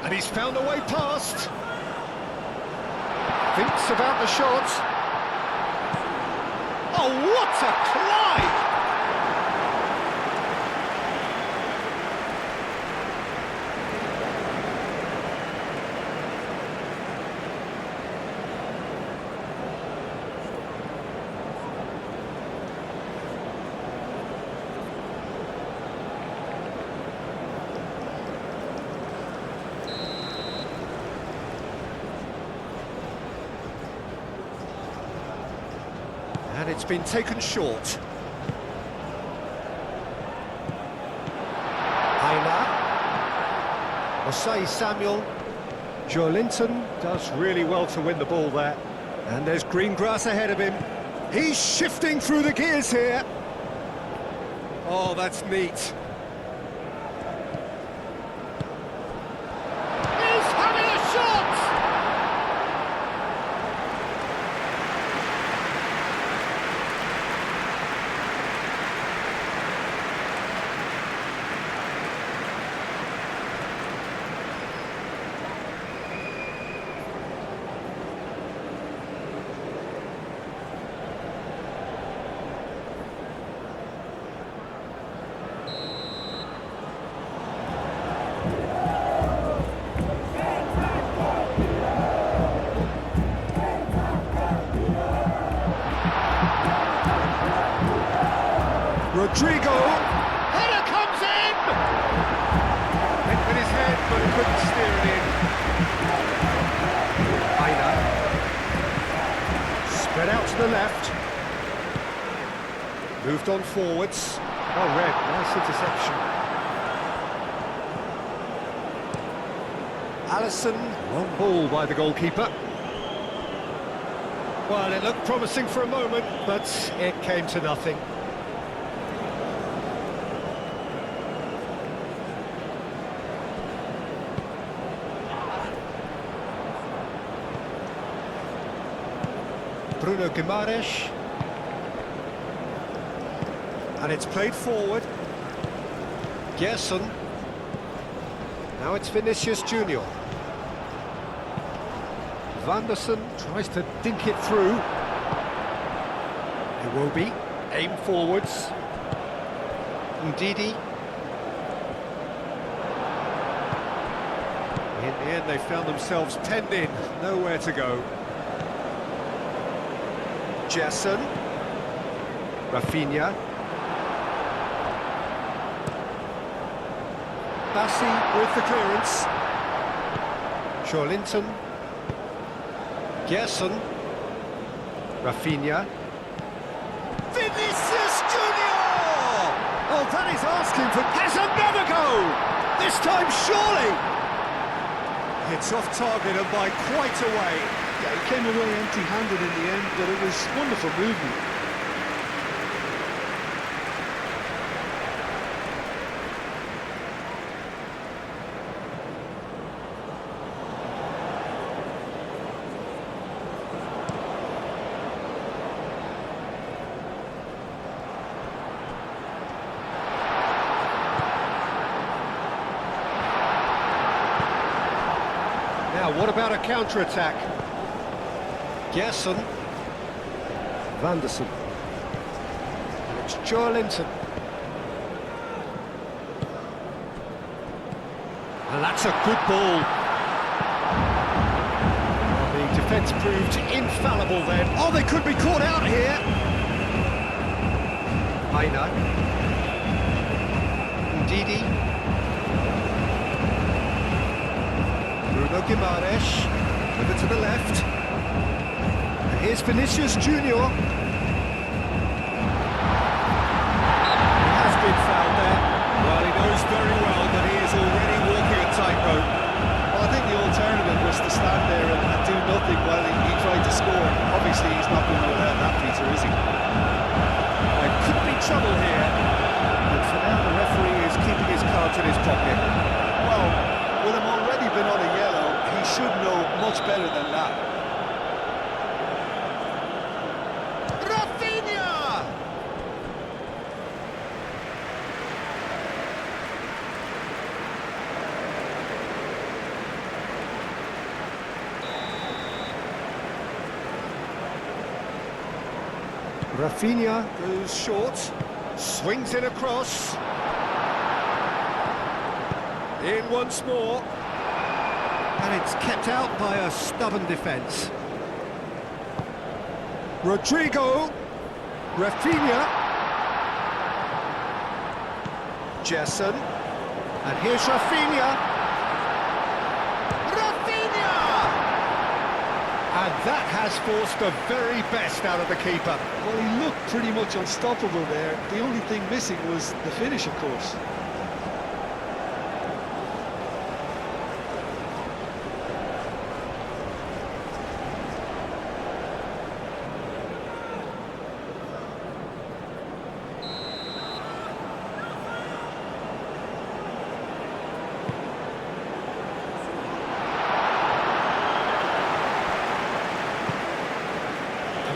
And he's found a way past. Thinks about the shot. Oh, what a climb! And it's been taken short. Heiner. Osei Samuel. Joelinton does really well to win the ball there. And there's green grass ahead of him. He's shifting through the gears here. Oh, that's neat. He's having a shot! Rodrigo, header comes in! Hit with his head, but he couldn't steer it in. Heiner. Spread out to the left. Moved on forwards. Oh, Red, nice interception. Alisson, long ball by the goalkeeper. Well, it looked promising for a moment, but it came to nothing. Bruno Guimaraes. And it's played forward. Gerson. Now it's Vinicius Junior. Vanderson tries to dink it through. It will be. Aim forwards. Ndidi. In the end, they found themselves penned in. Nowhere to go. Gerson, Rafinha, Bassi with the clearance, Joelinton, Gerson, Rafinha, Vinicius Junior! Oh, that is asking for... Has another go! This time, surely! It's off target and by quite a way. Yeah, he came away empty-handed in the end, but it was wonderful movement. Now, what about a counter-attack? Gerson, Vanderson, and it's Joelinton. And that's a good ball. Well, the defence proved infallible then. Oh, they could be caught out here. Heiner. Ndidi. Bruno Guimaraes, with it to the left. Here's Vinicius Junior. He has been fouled there. Well, he knows very well that he is already walking a tightrope. Well, I think the alternative was to stand there and do nothing while he tried to score. Obviously, he's not going to allow that, Peter, is he? There could be trouble here. But for now, the referee is keeping his cards in his pocket. Well, with him already been on a yellow, he should know much much better than that. Rafinha! Rafinha goes short, swings it across. In once more. And it's kept out by a stubborn defence. Rodrigo, Rafinha, Jesson, and here's Rafinha. Rafinha! And that has forced the very best out of the keeper. Well, he looked pretty much unstoppable there. The only thing missing was the finish, of course.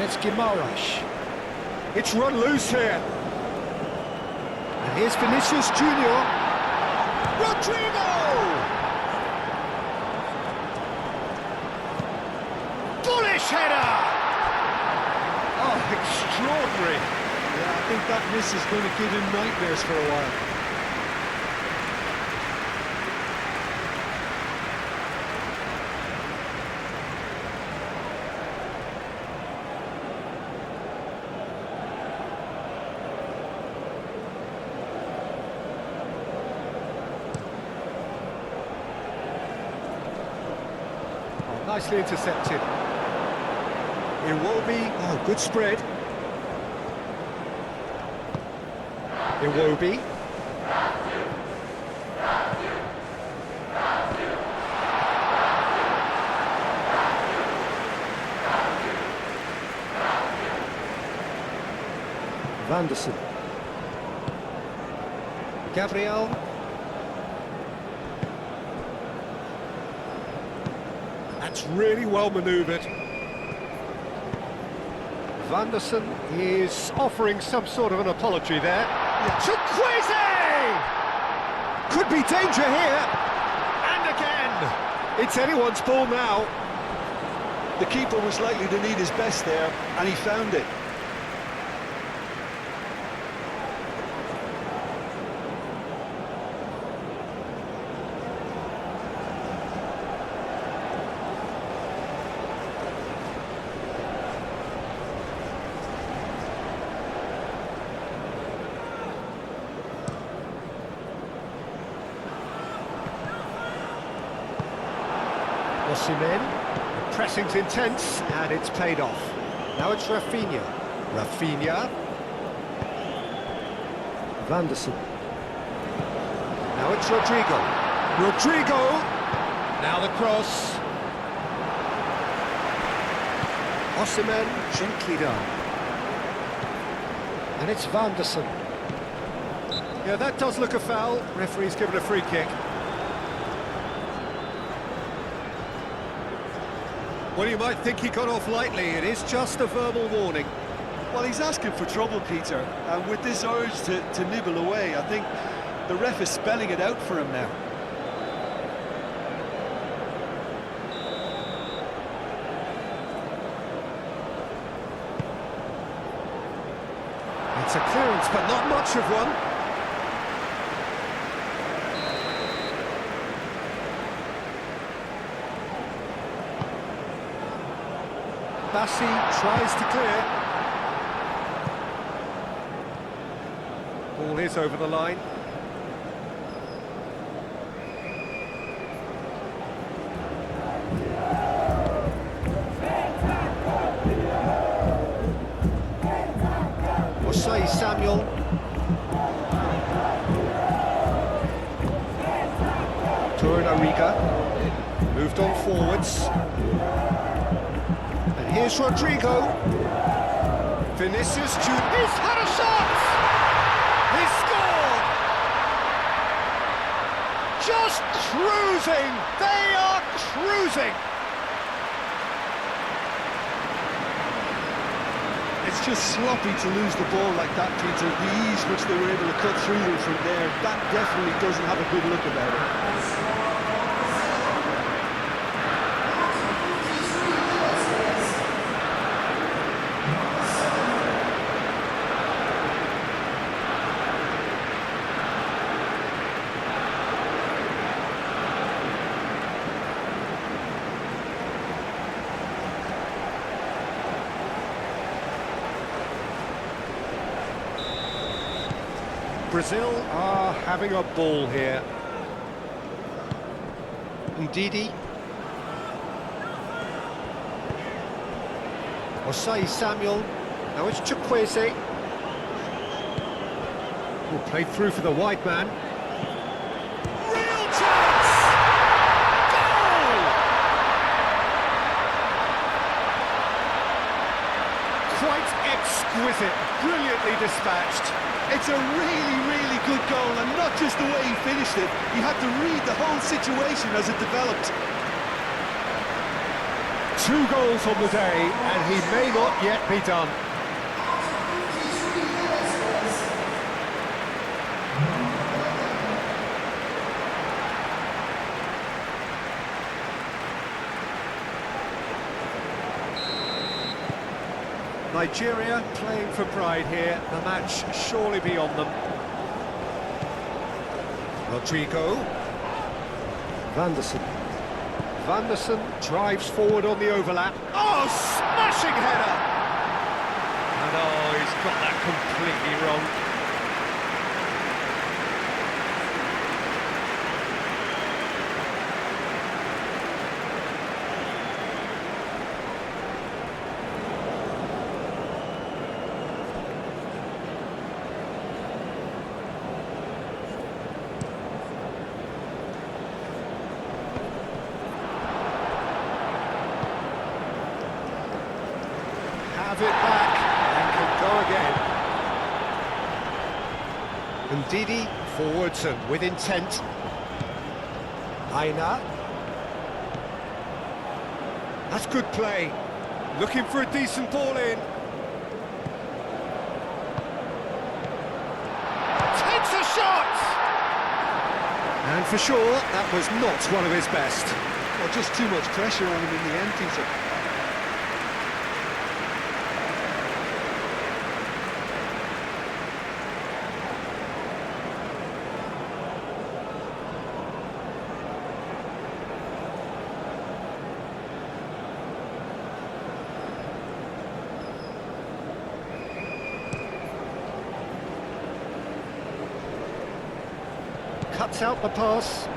It's Guimaraes. It's run loose here. And here's Vinicius Junior. Rodrigo! Bullish header! Oh, extraordinary. Yeah, I think that miss is going to give him nightmares for a while. Nicely intercepted. Iwobi, oh, good spread. Iwobi. Vanderson. Gabriel. That's really well manoeuvred. Vanderson is offering some sort of an apology there. Chukwueze! Could be danger here. And again. It's anyone's ball now. The keeper was likely to need his best there, and he found it. Osimhen, the pressing's intense, and it's paid off. Now it's Rafinha. Rafinha. Vanderson. Now it's Rodrigo. Rodrigo! Now the cross. Osimhen, gently done. And it's Vanderson. Yeah, that does look a foul. Referee's given a free kick. Well, you might think he got off lightly. It is just a verbal warning. Well, he's asking for trouble, Peter, and with this urge to nibble away, I think the ref is spelling it out for him now. It's a clearance, but not much of one. Bassi tries to clear. Ball is over the line. Osai Samuel. Torunariga moved on forwards. Here's Rodrigo. Vinicius Junior. He's had a shot! He's scored! Just cruising! They are cruising! it's just sloppy to lose the ball like that, Peter. The ease which they were able to cut through them from there, that definitely doesn't have a good look about it. Brazil are having a ball here. Ndidi. Osai Samuel. Now it's Chukwueze. Who played through for the wide man. Real chance! Goal! Quite exquisite, brilliantly dispatched. It's a really good goal, and not just the way he finished it. You had to read the whole situation as it developed. 2 goals on the day, and he may not yet be done. Nigeria playing for pride here, the match surely be on them. Rodrigo. Van der Sen drives forward on the overlap. Oh, smashing header! And oh, he's got that completely wrong. Have it back and can go again. Ndidi forwards and with intent. Aina. That's good play. Looking for a decent ball in. Takes a shot! And for sure, that was not one of his best. Well, just too much pressure on him in the end, Peter. Cuts out the pass.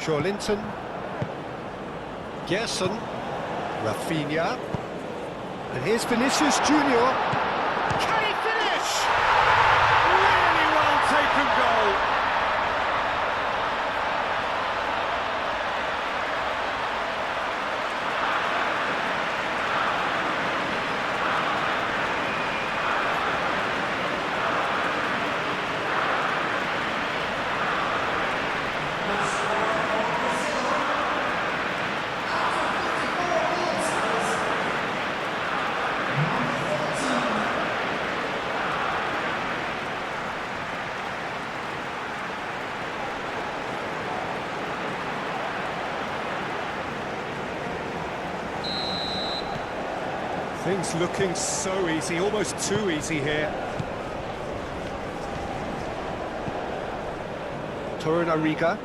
Linton. Gerson. Rafinha. And here's Vinicius Junior. Can he finish? Really well taken goal. Things looking so easy, almost too easy here. Torunariga.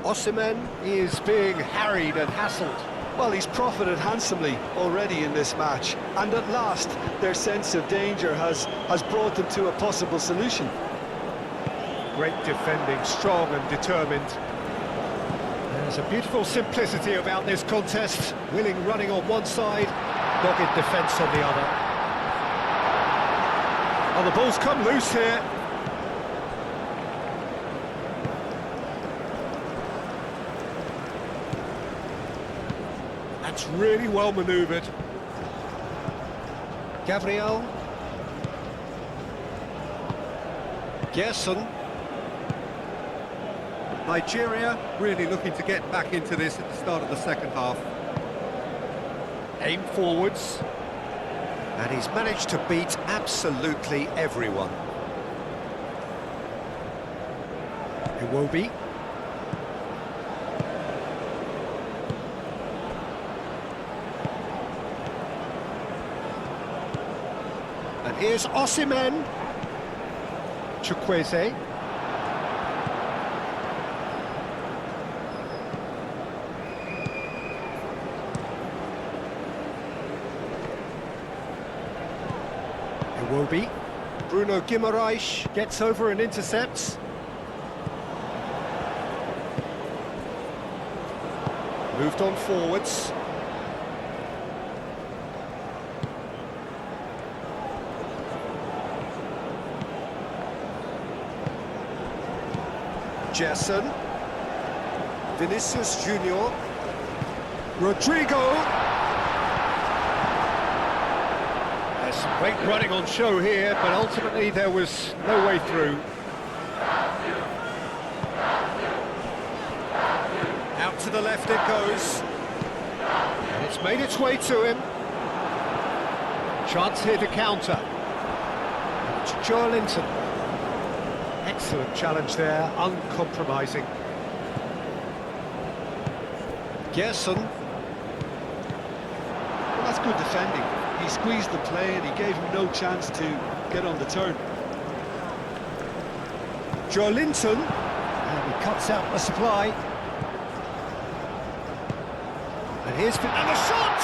Osimhen is being harried and hassled. Well, he's profited handsomely already in this match, and at last their sense of danger has brought them to a possible solution. Great defending, strong and determined. There's a beautiful simplicity about this contest. Willing running on one side, dogged defence on the other. Oh, the ball's come loose here. That's really well manoeuvred. Gabriel. Gerson. Nigeria really looking to get back into this at the start of the second half. Aim forwards. And he's managed to beat absolutely everyone. Iwobi. And here's Osimhen. Chukwueze. Iwobi. Bruno Guimaraes gets over and intercepts. Moved on forwards. Gerson. Vinicius Junior. Rodrigo. There's some great running on show here, but ultimately there was no way through. Out to the left it goes. And it's made its way to him. Chance here to counter. To Joelinton. Excellent challenge there, uncompromising. Gerson. Well, that's good defending. He squeezed the play and he gave him no chance to get on the turn. Joelinton. And he cuts out the supply. And here's... And the shot!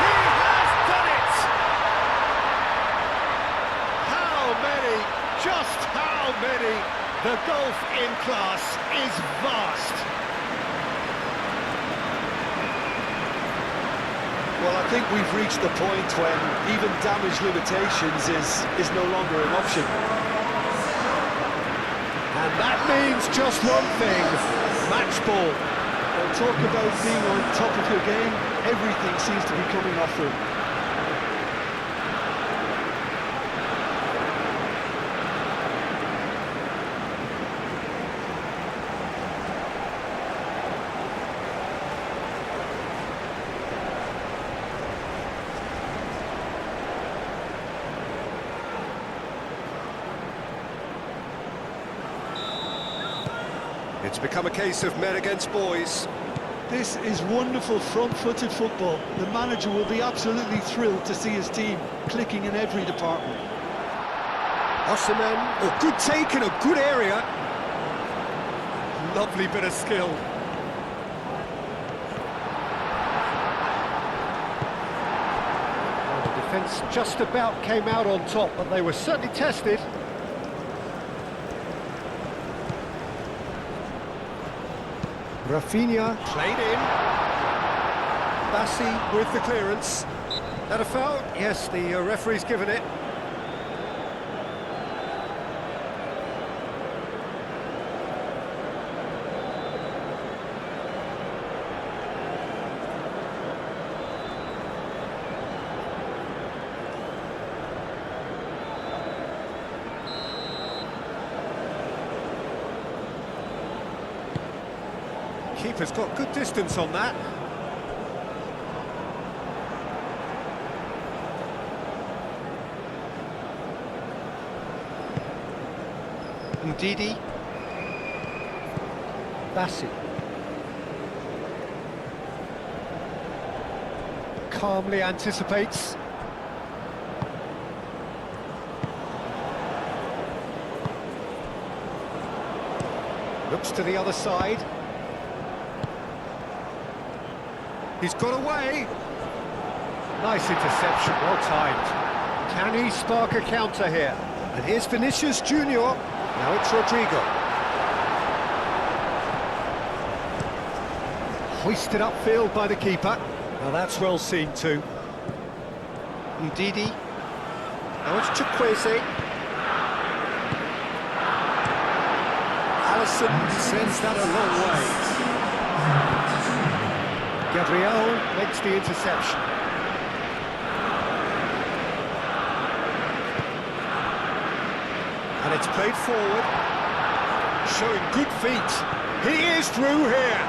He has done it! How many? Just how many? The gulf in class is vast. Well, I think we've reached the point when even damage limitations is no longer an option. And that means just one thing, match ball. Well, talk about being on top of your game, everything seems to be coming off them. It's become a case of men against boys. This is wonderful front-footed football. The manager will be absolutely thrilled to see his team clicking in every department. Osimhen, oh, good take in a good area. Lovely bit of skill. Well, the defence just about came out on top, but they were certainly tested. Rafinha played in. Bassi with the clearance. That a foul? Yes, the referee's given it. Keeper's got good distance on that. Ndidi. Bassi. Calmly anticipates. Looks to the other side. He's got away. Nice interception, well timed. Can he spark a counter here? And here's Vinicius Junior. Now it's Rodrigo. Hoisted upfield by the keeper. Now that's well seen too. Ndidi. Now it's Chukwueze. Alisson sends that a long way. Gabriel makes the interception. And it's played forward, showing good feet. He is through here.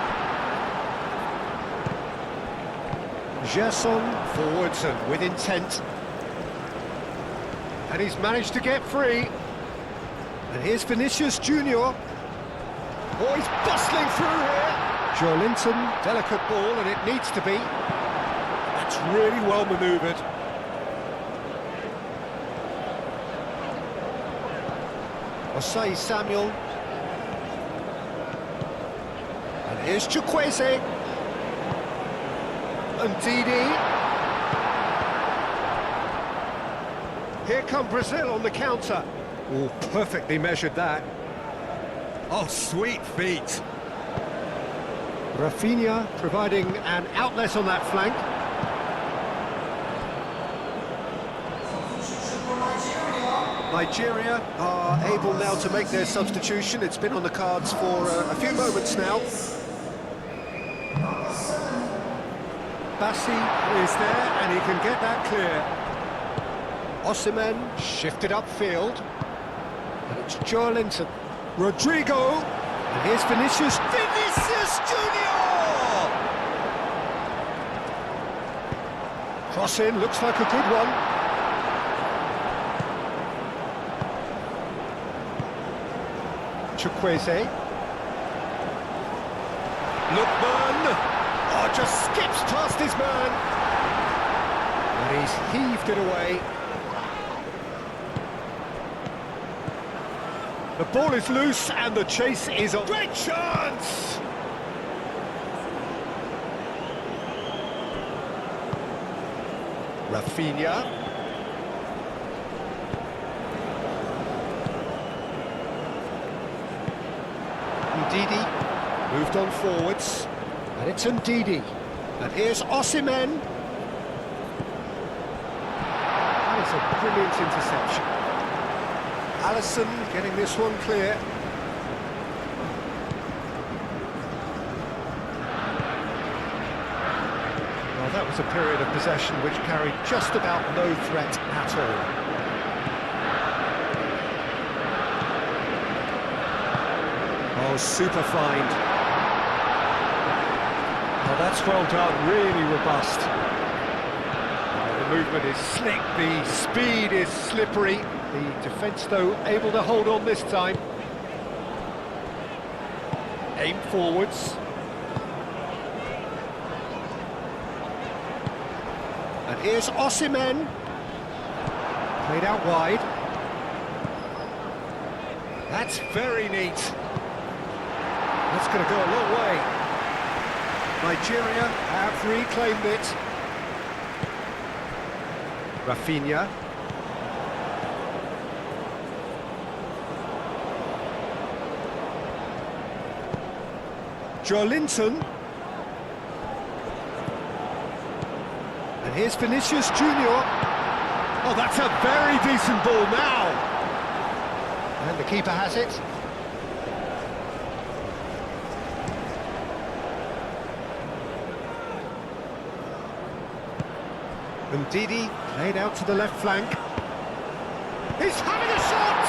Gerson forwards and with intent. And he's managed to get free. And here's Vinicius Junior. Oh, he's bustling through here. Joelinton, delicate ball, and it needs to be. That's really well manoeuvred. Osei Samuel. And here's Chukwueze. And Didi. Here come Brazil on the counter. Oh, perfectly measured that. Oh, sweet feet. Rafinha providing an outlet on that flank. Nigeria are able now to make their substitution. It's been on the cards for a few moments now. Bassi is there and he can get that clear. Osimhen shifted upfield. And it's Joelinton. Rodrigo. And here's Vinicius. Vinicius Junior! Cross in, looks like a good one. Chukwueze. Lookman. Oh, just skips past his man. And he's heaved it away. The ball is loose and the chase is on. Great chance! Rafinha. Ndidi moved on forwards. And it's Ndidi. And here's Osimhen. That is a brilliant interception. Alisson getting this one clear. Well, that was a period of possession which carried just about no threat at all. Oh, super find. Oh, that's well done, really robust. The movement is slick, the speed is slippery. The defence, though, able to hold on this time. Aim forwards. And here's Osimhen. Played out wide. That's very neat. That's going to go a long way. Nigeria have reclaimed it. Rafinha. Joelinton. And here's Vinicius Junior. Oh, that's a very decent ball now. And the keeper has it. And Ndidi played out to the left flank. He's having a shot!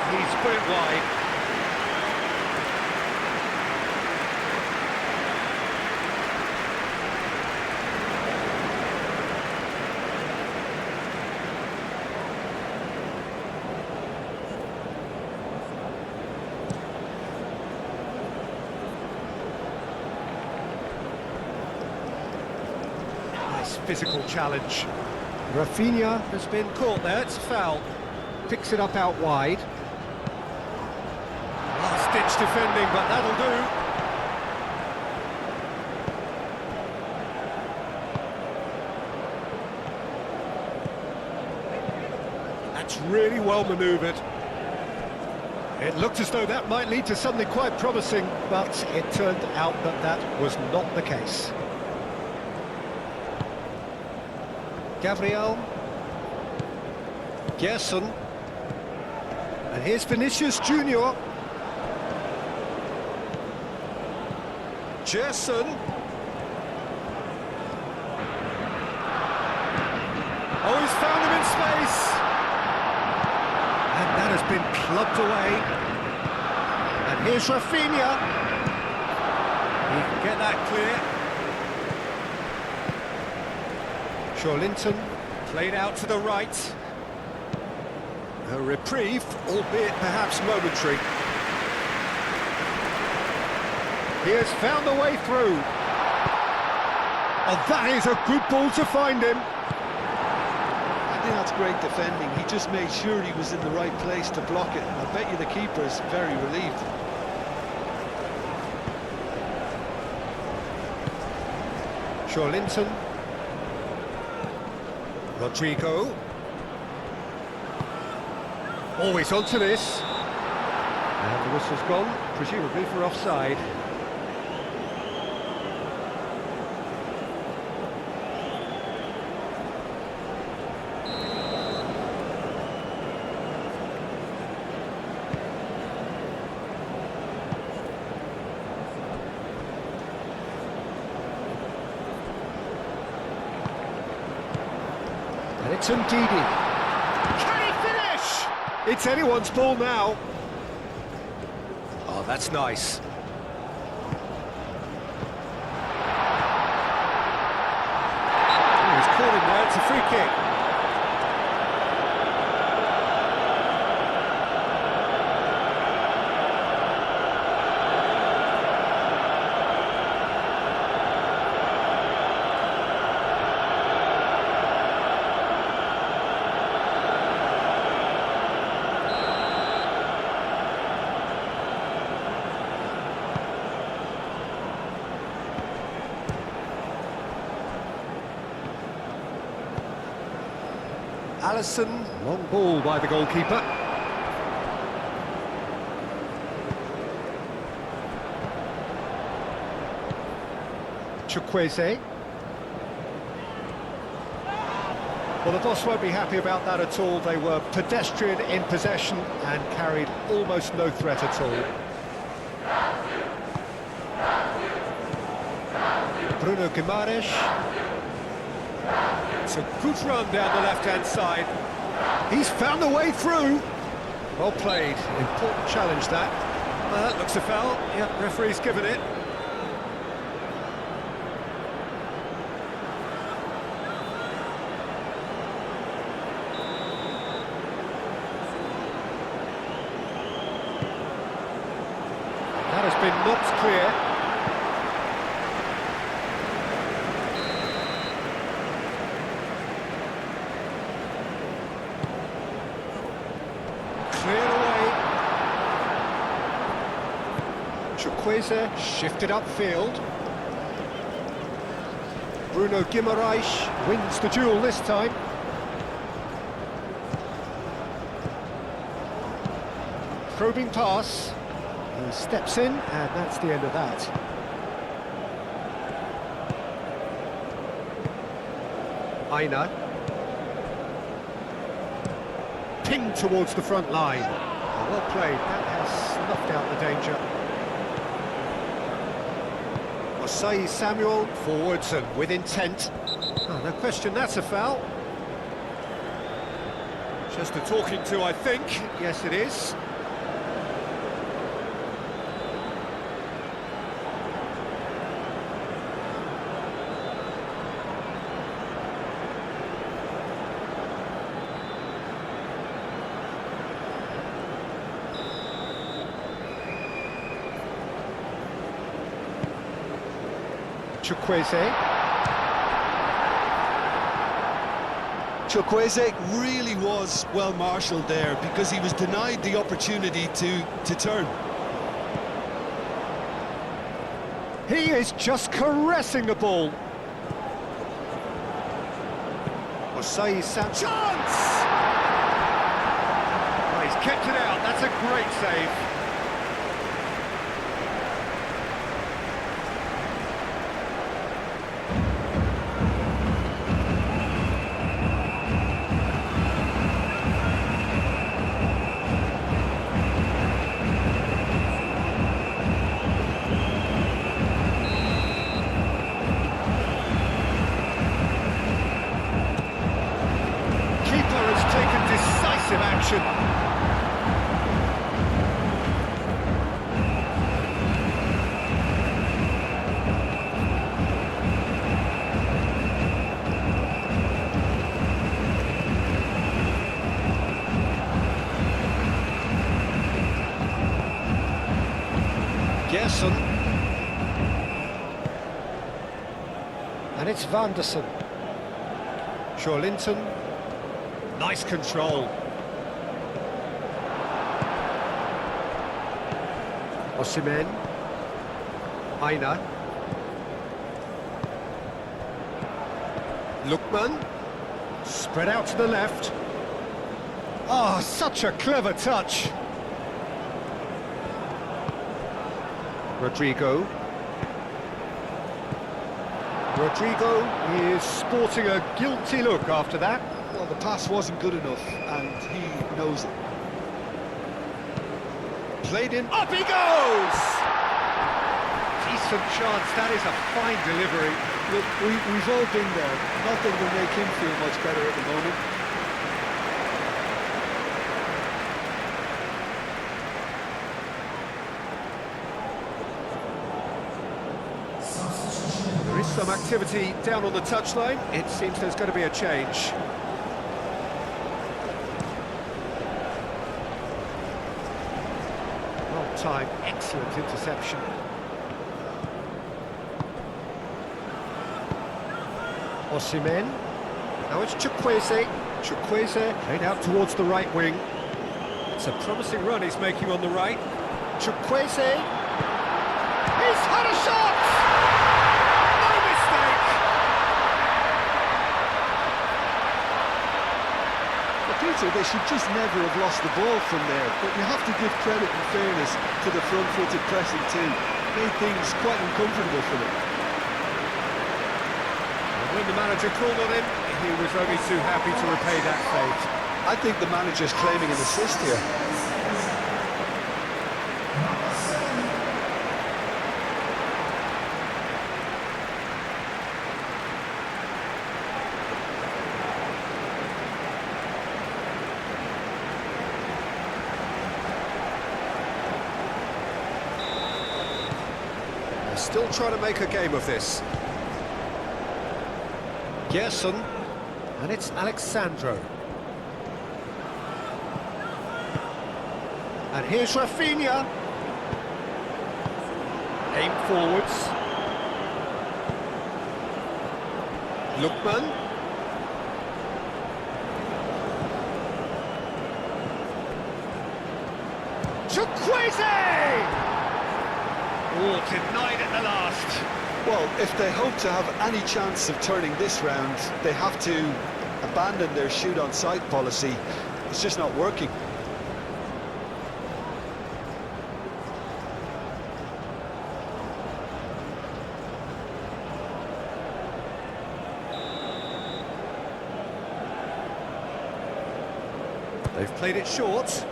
He's put it wide. Physical challenge. Rafinha has been caught there, it's a foul. Picks it up out wide. Last-ditch defending, but that'll do. That's really well manoeuvred. It looked as though that might lead to something quite promising, but it turned out that that was not the case. Gabriel. Gerson. And here's Vinicius Junior. Gerson. Oh, he's found him in space. And that has been clubbed away. And here's Rafinha. He can get that clear. Linton played out to the right. A reprieve, albeit perhaps momentary. He has found a way through. Oh, that is a good ball to find him. I think that's great defending. He just made sure he was in the right place to block it. I bet you the keeper's very relieved. Linton. Rodrigo. Always onto this. And the whistle's gone, presumably for offside. And it's Ndidi. Can he finish? It's anyone's ball now. Oh, that's nice. He's calling there, it's a free kick. Alisson, long ball by the goalkeeper. Chukwueze. Well, the boss won't be happy about that at all. They were pedestrian in possession and carried almost no threat at all. Bruno Guimaraes. It's a good run down the left-hand side. He's found a way through. Well played. Important challenge, that. That looks a foul. Yep, referee's given it. That has been knocked clear. Cleared away. Chukwueze shifted upfield. Bruno Guimaraes wins the duel this time. Probing pass. He steps in, and that's the end of that. Aina. Pinged towards the front line. Oh, well played, that has snuffed out the danger. Osei Samuel forwards and with intent. Oh, no question, that's a foul. Just a talking to, I think. Yes, it is. Chukwueze really was well marshalled there because he was denied the opportunity to turn. He is just caressing the ball. Osei Samuel. Chance! Oh, he's kept it out. That's a great save. Action. Gerson. And it's Vanderson. Linton. Nice control. Osimhen. Aina. Lookman. Spread out to the left. Oh, such a clever touch. Rodrigo. Rodrigo is sporting a guilty look after that. Well, the pass wasn't good enough, and he knows it. Played in. Up he goes! Decent chance. That is a fine delivery. Look, we've all been there. Nothing will make him feel much better at the moment. There is some activity down on the touchline. It seems there's going to be a change. Well timed, excellent interception. Osimhen. Now it's Chukwueze. Chukwueze played out towards the right wing. It's a promising run he's making on the right. Chukwueze. He's had a shot! No mistake! But Peter, they should just never have lost the ball from there, but you have to give credit and fairness to the front-footed pressing too. Made things quite uncomfortable for them. When the manager called on him, he was only too happy to repay that fate. I think the manager's claiming an assist here. They're still trying to make a game of this. Gerson, and it's Alexandro. And here's Rafinha. Aim forwards. Lookman. Chukwueze! Oh, denied at the last. Well, if they hope to have any chance of turning this round, they have to abandon their shoot-on-sight policy. It's just not working. They've played it short.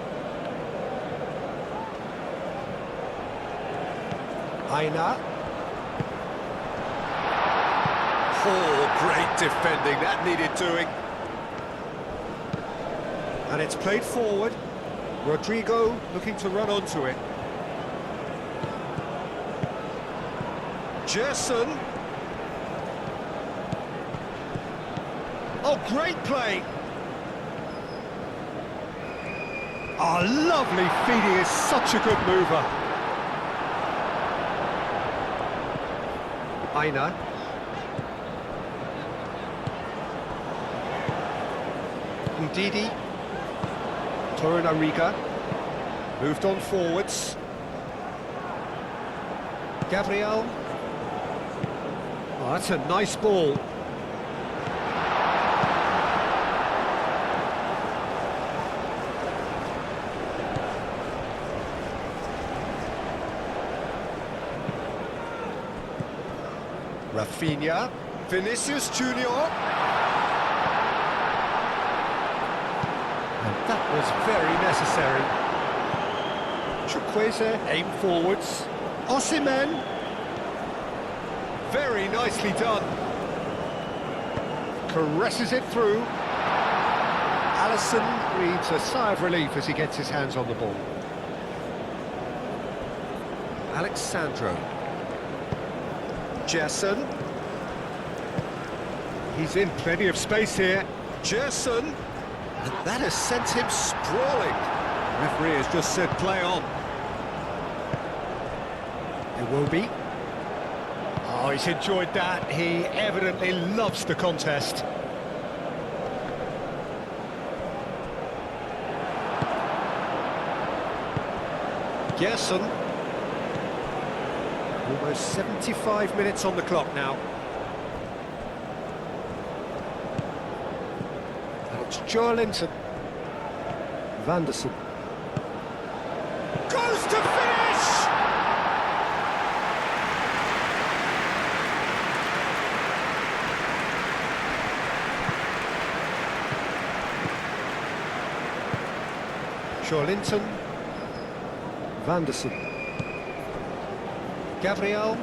Aina. Oh, great defending, that needed doing. And it's played forward. Rodrigo looking to run onto it. Gerson. Oh, great play. Oh, lovely feed, he is such a good mover. Aina. Ndidi. Torunariga. Moved on forwards. Gabriel. Oh, that's a nice ball. Rafinha, Vinicius Junior. And that was very necessary. Chukwueze, aim forwards. Osimhen. Very nicely done. Caresses it through. Alisson breathes a sigh of relief as he gets his hands on the ball. Alexandro. Gerson. He's in plenty of space here. Gerson. And that has sent him sprawling. Referee has just said play on. It will be. Oh, he's enjoyed that. He evidently loves the contest. Gerson. Almost 75 minutes on the clock now. And it's Joelinton. Vanderson. Goes to finish! Joelinton. Vanderson. Gabriel.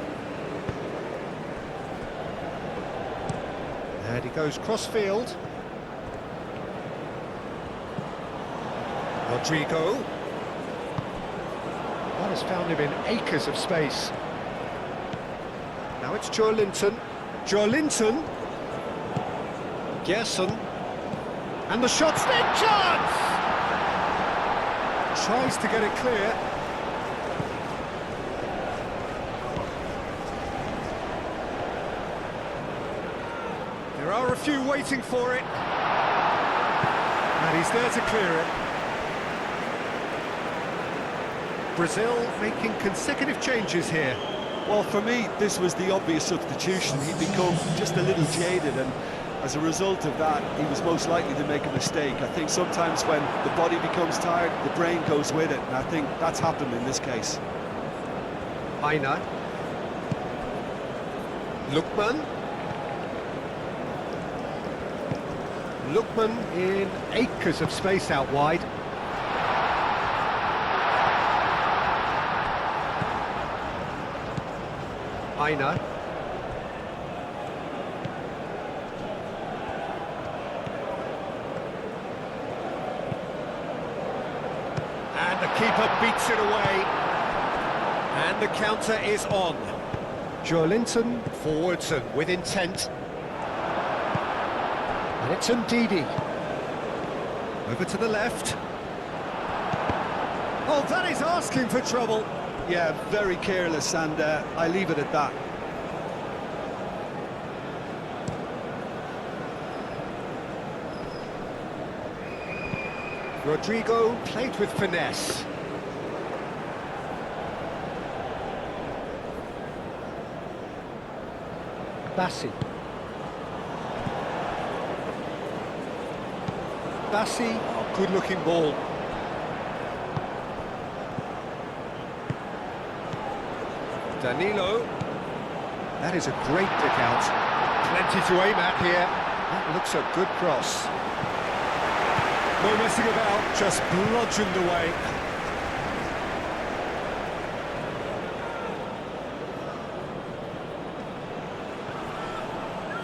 And he goes cross-field. Rodrigo. That has found him in acres of space. Now it's Joelinton. Joelinton. Gerson. And the shot's in, chance! Tries to get it clear. There are a few waiting for it. And he's there to clear it. Brazil making consecutive changes here. Well, for me, this was the obvious substitution. He'd become just a little jaded, and as a result of that, he was most likely to make a mistake. I think sometimes when the body becomes tired, the brain goes with it, and I think that's happened in this case. Aina. Lookman. Lookman in acres of space out wide. Aina. And the keeper beats it away. And the counter is on. Joelinton forwards and with intent. And it's Ndidi. Over to the left. Oh, that is asking for trouble. Yeah, very careless, and I leave it at that. Rodrigo played with finesse. Bassi. Bassi, oh, good-looking ball. Danilo. That is a great pick out. Plenty to aim at here. That looks a good cross. No messing about, just bludgeoned away.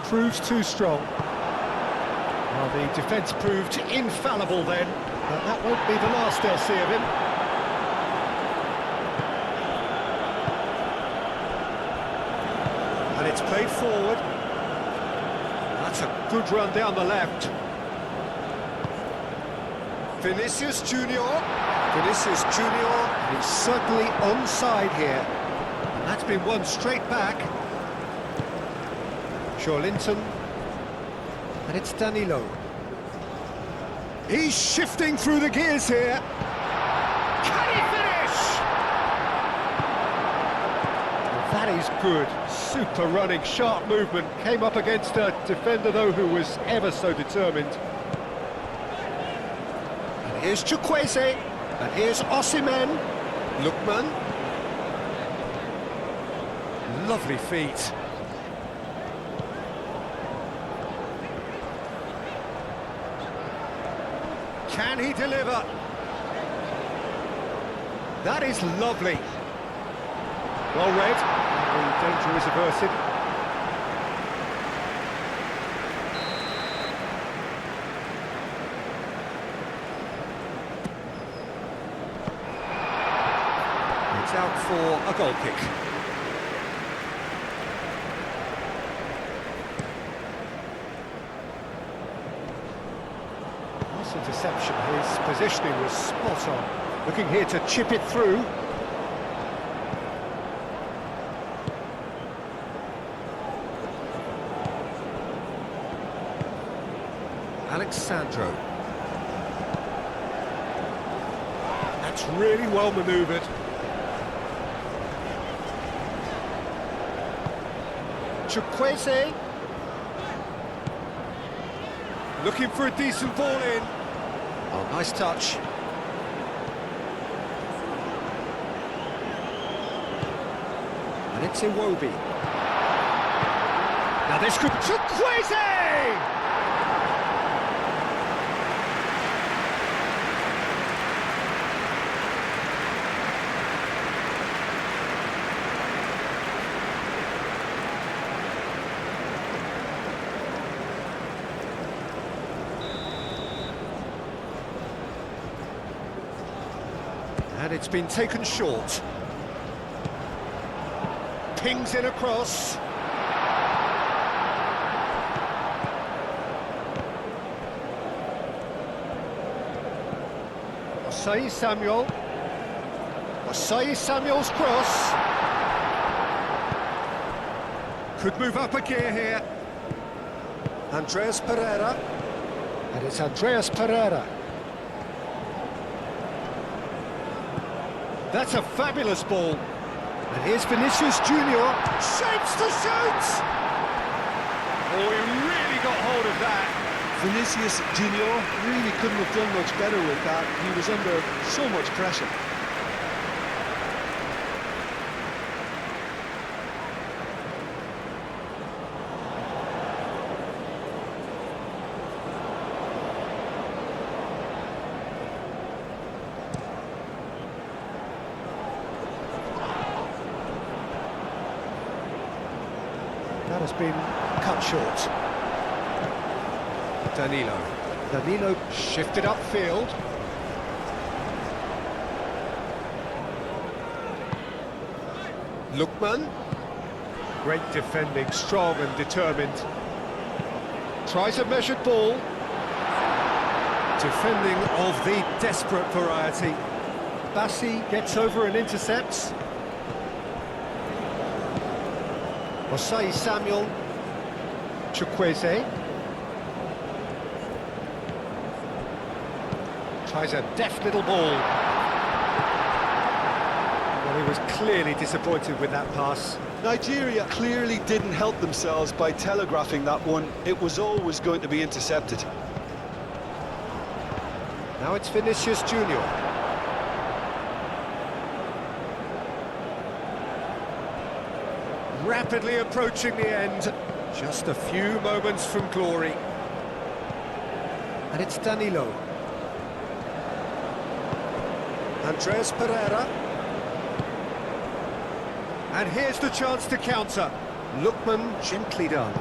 Proves too strong. Well, the defence proved infallible then, but that won't be the last they'll see of him. And it's played forward. That's a good run down the left. Vinicius Junior. Vinicius Junior is certainly onside here. And that's been won straight back. Joelinton. And it's Danilo. He's shifting through the gears here. Can he finish? That is good. Super running, sharp movement. Came up against a defender, though, who was ever so determined. And here's Chukwueze. And here's Osimhen. Lookman. Lovely feet. Can he deliver? That is lovely. Well read. The danger is averted. It's out for a goal kick. Nice interception. His positioning was spot on. Looking here to chip it through. Alexandro. That's really well manoeuvred. Chukwueze. Looking for a decent ball in. Oh, nice touch. And it's Iwobi. Now this could... Chukwueze! And it's been taken short. Pings in across. Osei Samuel's cross. Could move up a gear here. Andreas Pereira. And it's Andreas Pereira. That's a fabulous ball. And here's Vinicius Junior. Shapes to shoot! Oh, he really got hold of that. Vinicius Junior really couldn't have done much better with that. He was under so much pressure. That has been cut short. Danilo shifted upfield. Lookman. Great defending, strong and determined. Tries a measured ball. Defending of the desperate variety. Bassi gets over and intercepts. Osei Samuel. Chukwueze. Tries a deft little ball. Well, he was clearly disappointed with that pass. Nigeria clearly didn't help themselves by telegraphing that one. It was always going to be intercepted. Now it's Vinicius Junior. Rapidly approaching the end. Just a few moments from glory. And it's Danilo. Andreas Pereira. And here's the chance to counter. Lookman, gently done.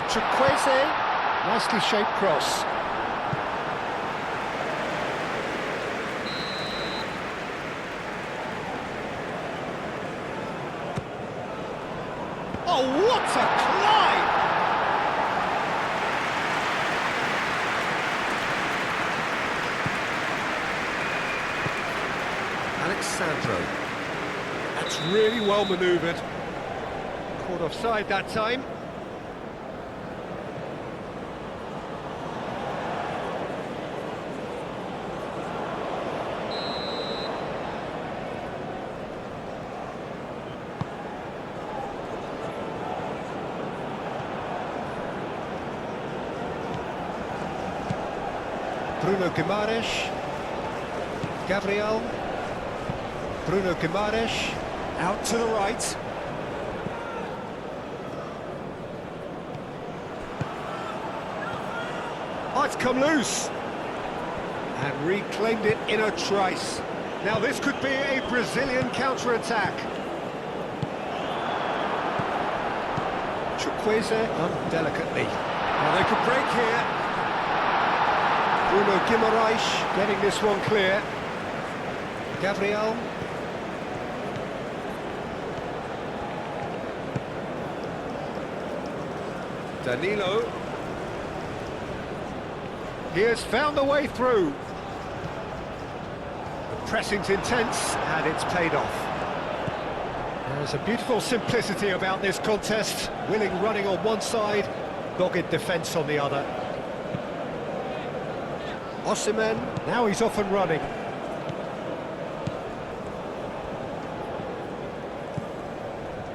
Chukwueze, nicely shaped cross. Oh, what a climb! Alexandro. That's really well manoeuvred. Caught offside that time. Bruno Guimaraes. Gabriel. Bruno Guimaraes. Out to the right. Oh, it's come loose. And reclaimed it in a trice. Now this could be a Brazilian counter-attack. Chukwueze undelicately. Now they could break here. Bruno Guimaraes getting this one clear. Gabriel. Danilo. He has found the way through. The pressing's intense and it's paid off. There's a beautiful simplicity about this contest. Willing running on one side, dogged defence on the other. Osimhen, now he's off and running.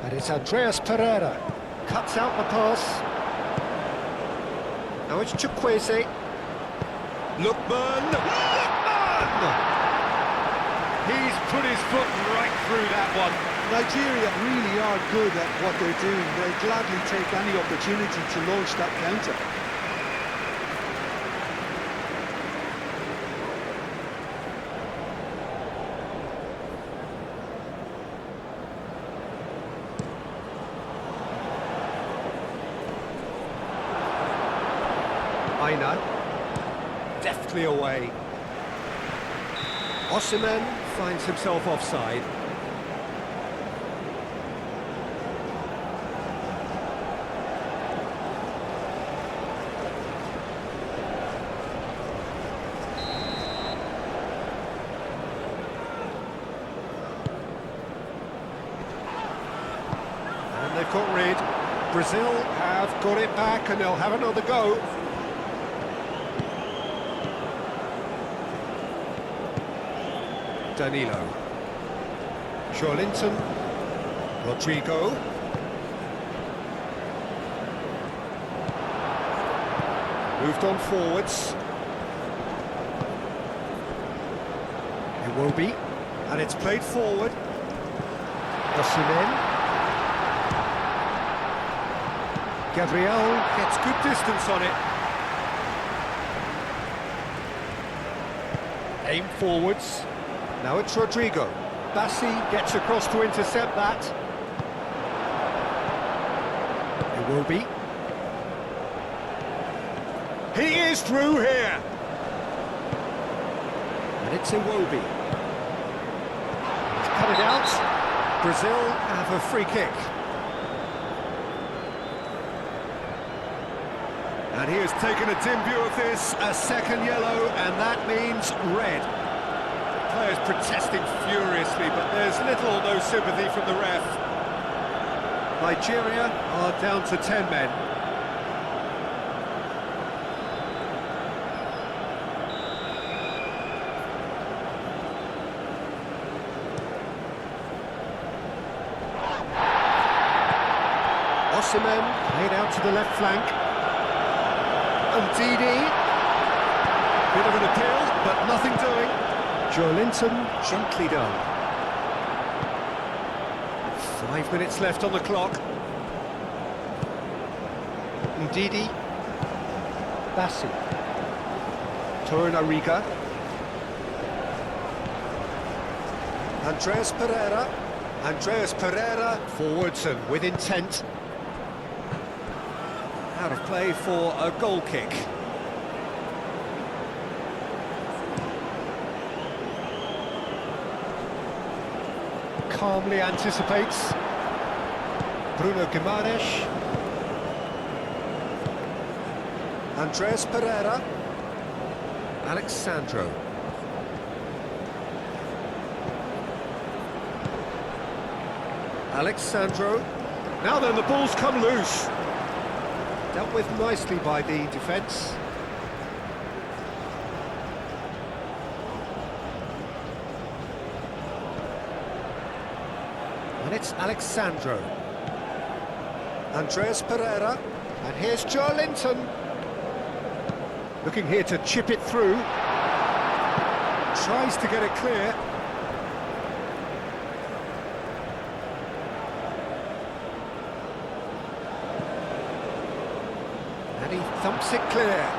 And it's Andreas Pereira. Cuts out the pass. Now it's Chukwueze. Lookman! He's put his foot right through that one. Nigeria really are good at what they're doing. They'll gladly take any opportunity to launch that counter. Aina, deftly away. Osimhen finds himself offside. And they've got rid. Brazil have got it back and they'll have another go. Danilo, Joelinton, Rodrigo, moved on forwards, Iwobi, and it's played forward, Osimhen, Gabriel gets good distance on it, aim forwards. Now it's Rodrigo. Bassi gets across to intercept that. Iwobi. He is through here. And it's Iwobi. He's cut it out. Brazil have a free kick. And he has taken a dim view of this, a second yellow, and that means red. Players protesting furiously, but there's little or no sympathy from the ref. Nigeria are down to 10 men. Osimhen played out to the left flank. Ndidi. Bit of an appeal, but nothing doing. Joelinton, gently done. 5 minutes left on the clock. Ndidi. Bassi. Torunariga. Andreas Pereira. Andreas Pereira forwards and with intent. Out of play for a goal kick. Calmly anticipates. Bruno Guimaraes. Andreas Pereira. Alexandro. Alexandro. Now then, the ball's come loose. Dealt with nicely by the defence. And it's Alexandro. Andreas Pereira. And here's Joelinton. Looking here to chip it through. Tries to get it clear. And he thumps it clear.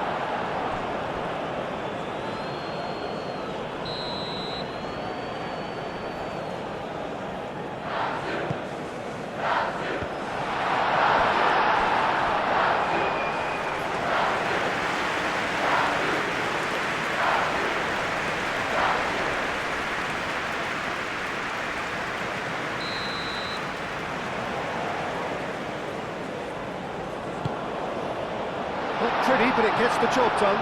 Not pretty, but it gets the job done.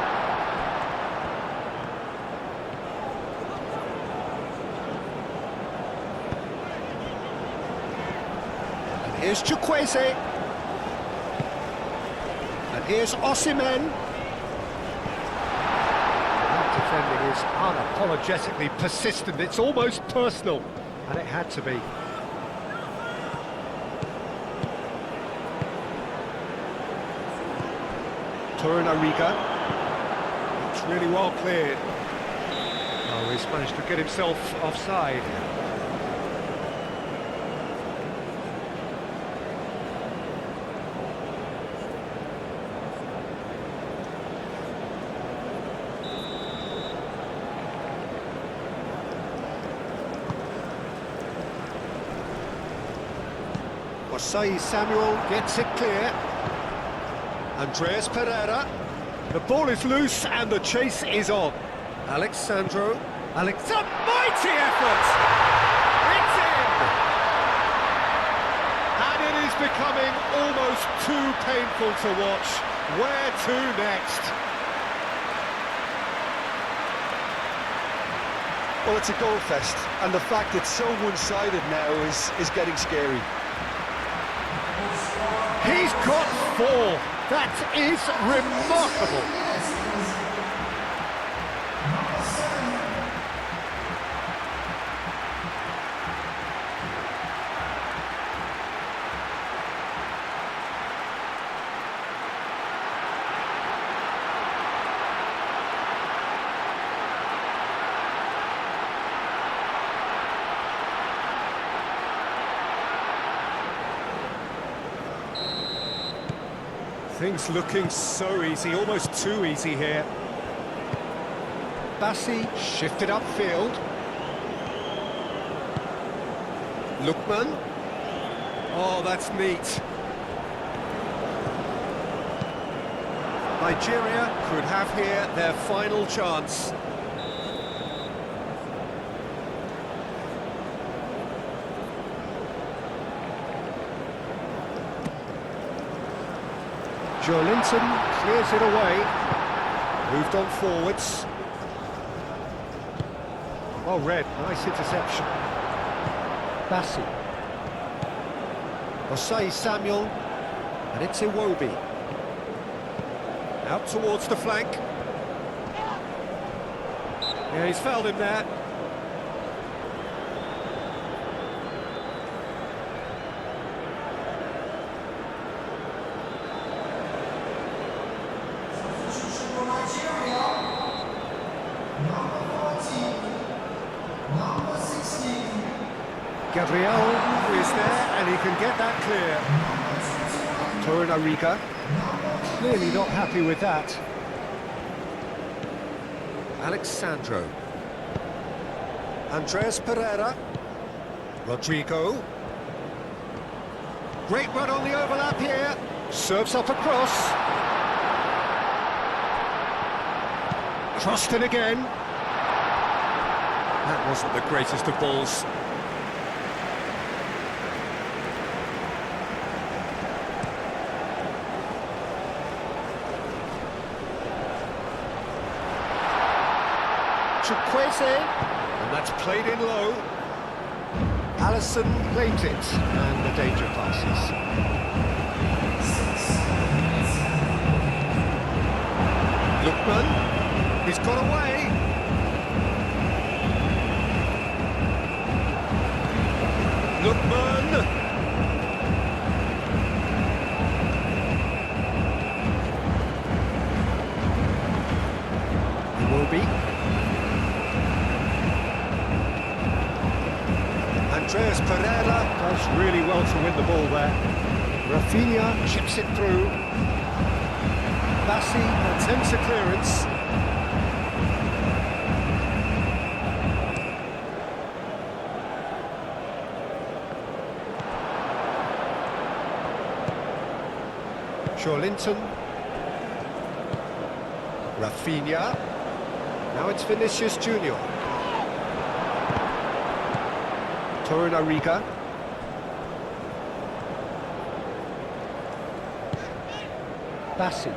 And here's Chukwueze. And here's Osimhen. is unapologetically persistent. It's almost personal, and it had to be. Torunariga. It's really well cleared. Oh, he's managed to get himself offside. Osei Samuel gets it clear. Andreas Pereira. The ball is loose and the chase is on. Alexandro. A mighty effort! It's in! And it is becoming almost too painful to watch. Where to next? Well, it's a goal fest, and the fact it's so one-sided now is getting scary. He's got 4. That is remarkable. Things looking so easy, almost too easy here. Bassi shifted upfield. Lookman. Oh, that's neat. Nigeria could have here their final chance. Joelinton clears it away. Moved on forwards. Well read, nice interception. Bassi. Osei Samuel. And it's Iwobi. Out towards the flank. Yeah, he's fouled him there. For Nigeria, number 14, number 16. Gabriel is there, and he can get that clear. Torunariga, clearly not happy with that. Alexandro. Andreas Pereira. Rodrigo. Great run on the overlap here. Serves up across. Crossed in again. That wasn't the greatest of balls. Chukwueze, and that's played in low. Allison claims it, and the danger passes. Lookman, he's got away. Lookman. He will be. Andreas Pereira does really well to win the ball there. Rafinha chips it through. Bassi attempts a clearance. Joelinton. Rafinha. Now it's Vinicius Junior. Torunariga. Bassi.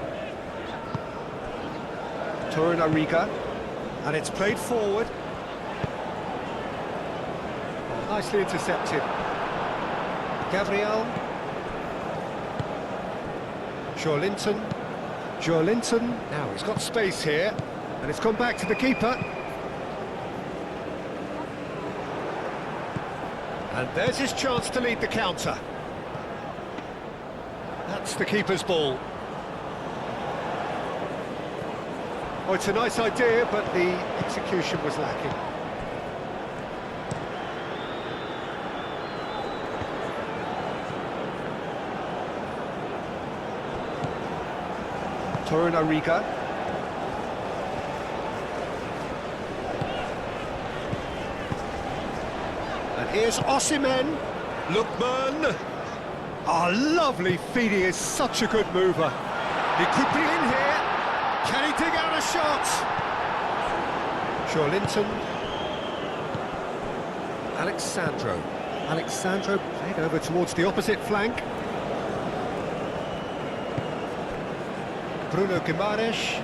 Torunariga. And it's played forward. Oh, nicely intercepted. Gabriel. Joelinton. Joelinton. Now he's got space here. And it's gone back to the keeper. And there's his chance to lead the counter. That's the keeper's ball. Oh, it's a nice idea, but the execution was lacking. Torunariga. And here's Osimhen. Lookman. Oh, lovely feed, he is such a good mover. He could be in here. Can he dig out a shot? Linton. Alexandro played over towards the opposite flank. Bruno Guimaraes.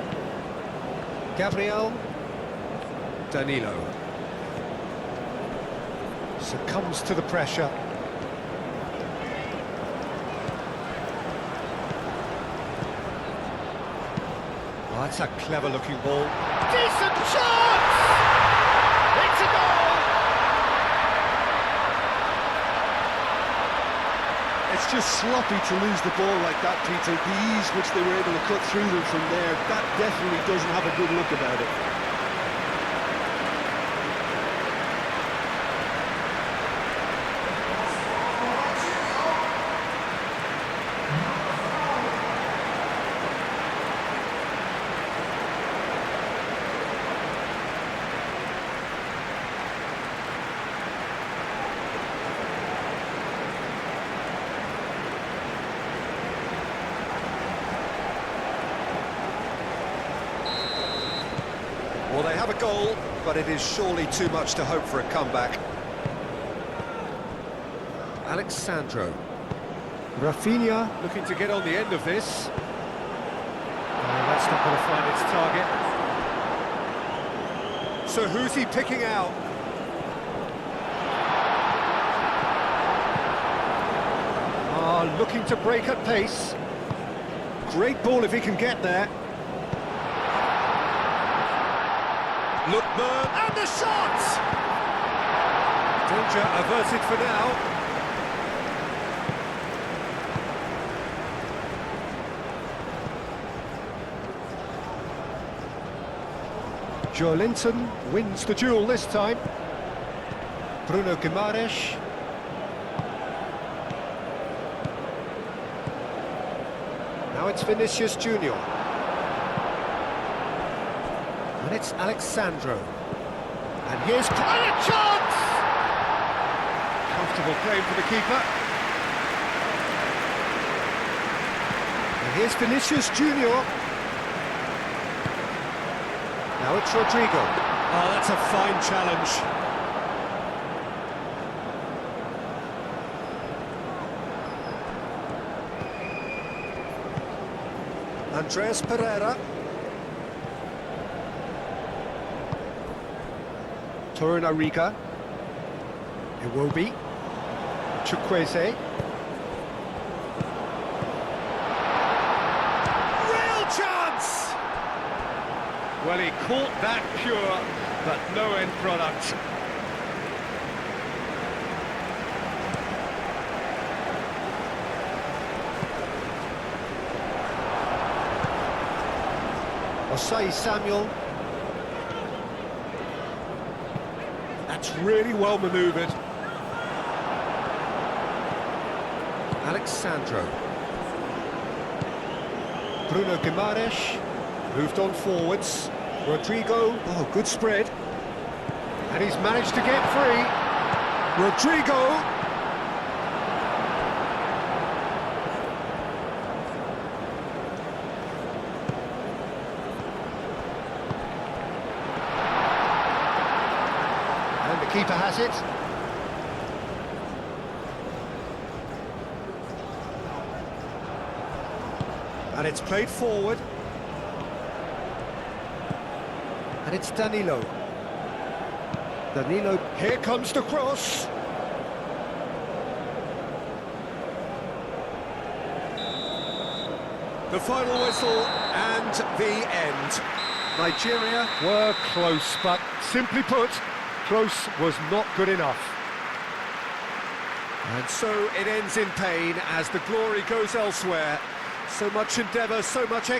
Gabriel. Danilo. Succumbs to the pressure. Oh, that's a clever-looking ball. Decent chance! It's a goal! It's just sloppy to lose the ball like that, Peter. The ease which they were able to cut through them from there, that definitely doesn't have a good look about it. Well, they have a goal, but it is surely too much to hope for a comeback. Alexandro. Rafinha looking to get on the end of this. That's not going to find its target. So who's he picking out? Looking to break at pace. Great ball if he can get there. Lookman, and the shot! Danger averted for now. Linton wins the duel this time. Bruno Guimaraes. Now it's Vinicius Junior. And it's Alexandro. And here's a chance! Comfortable claim for the keeper. And here's Vinicius Junior. Now it's Rodrigo. Oh, that's a fine challenge. Andreas Pereira. Torunariga. Iwobi. Chukwueze. Real chance! Well, he caught that pure, but no end product. Osai Samuel. That's really well manoeuvred. Alexandro. Bruno Guimaraes moved on forwards. Rodrigo, oh, good spread. And he's managed to get free. Rodrigo. And the keeper has it. And it's played forward. And it's Danilo. Danilo, here comes the cross. The final whistle and the end. Nigeria were close, but simply put, close was not good enough. And so it ends in pain as the glory goes elsewhere. So much endeavour, so much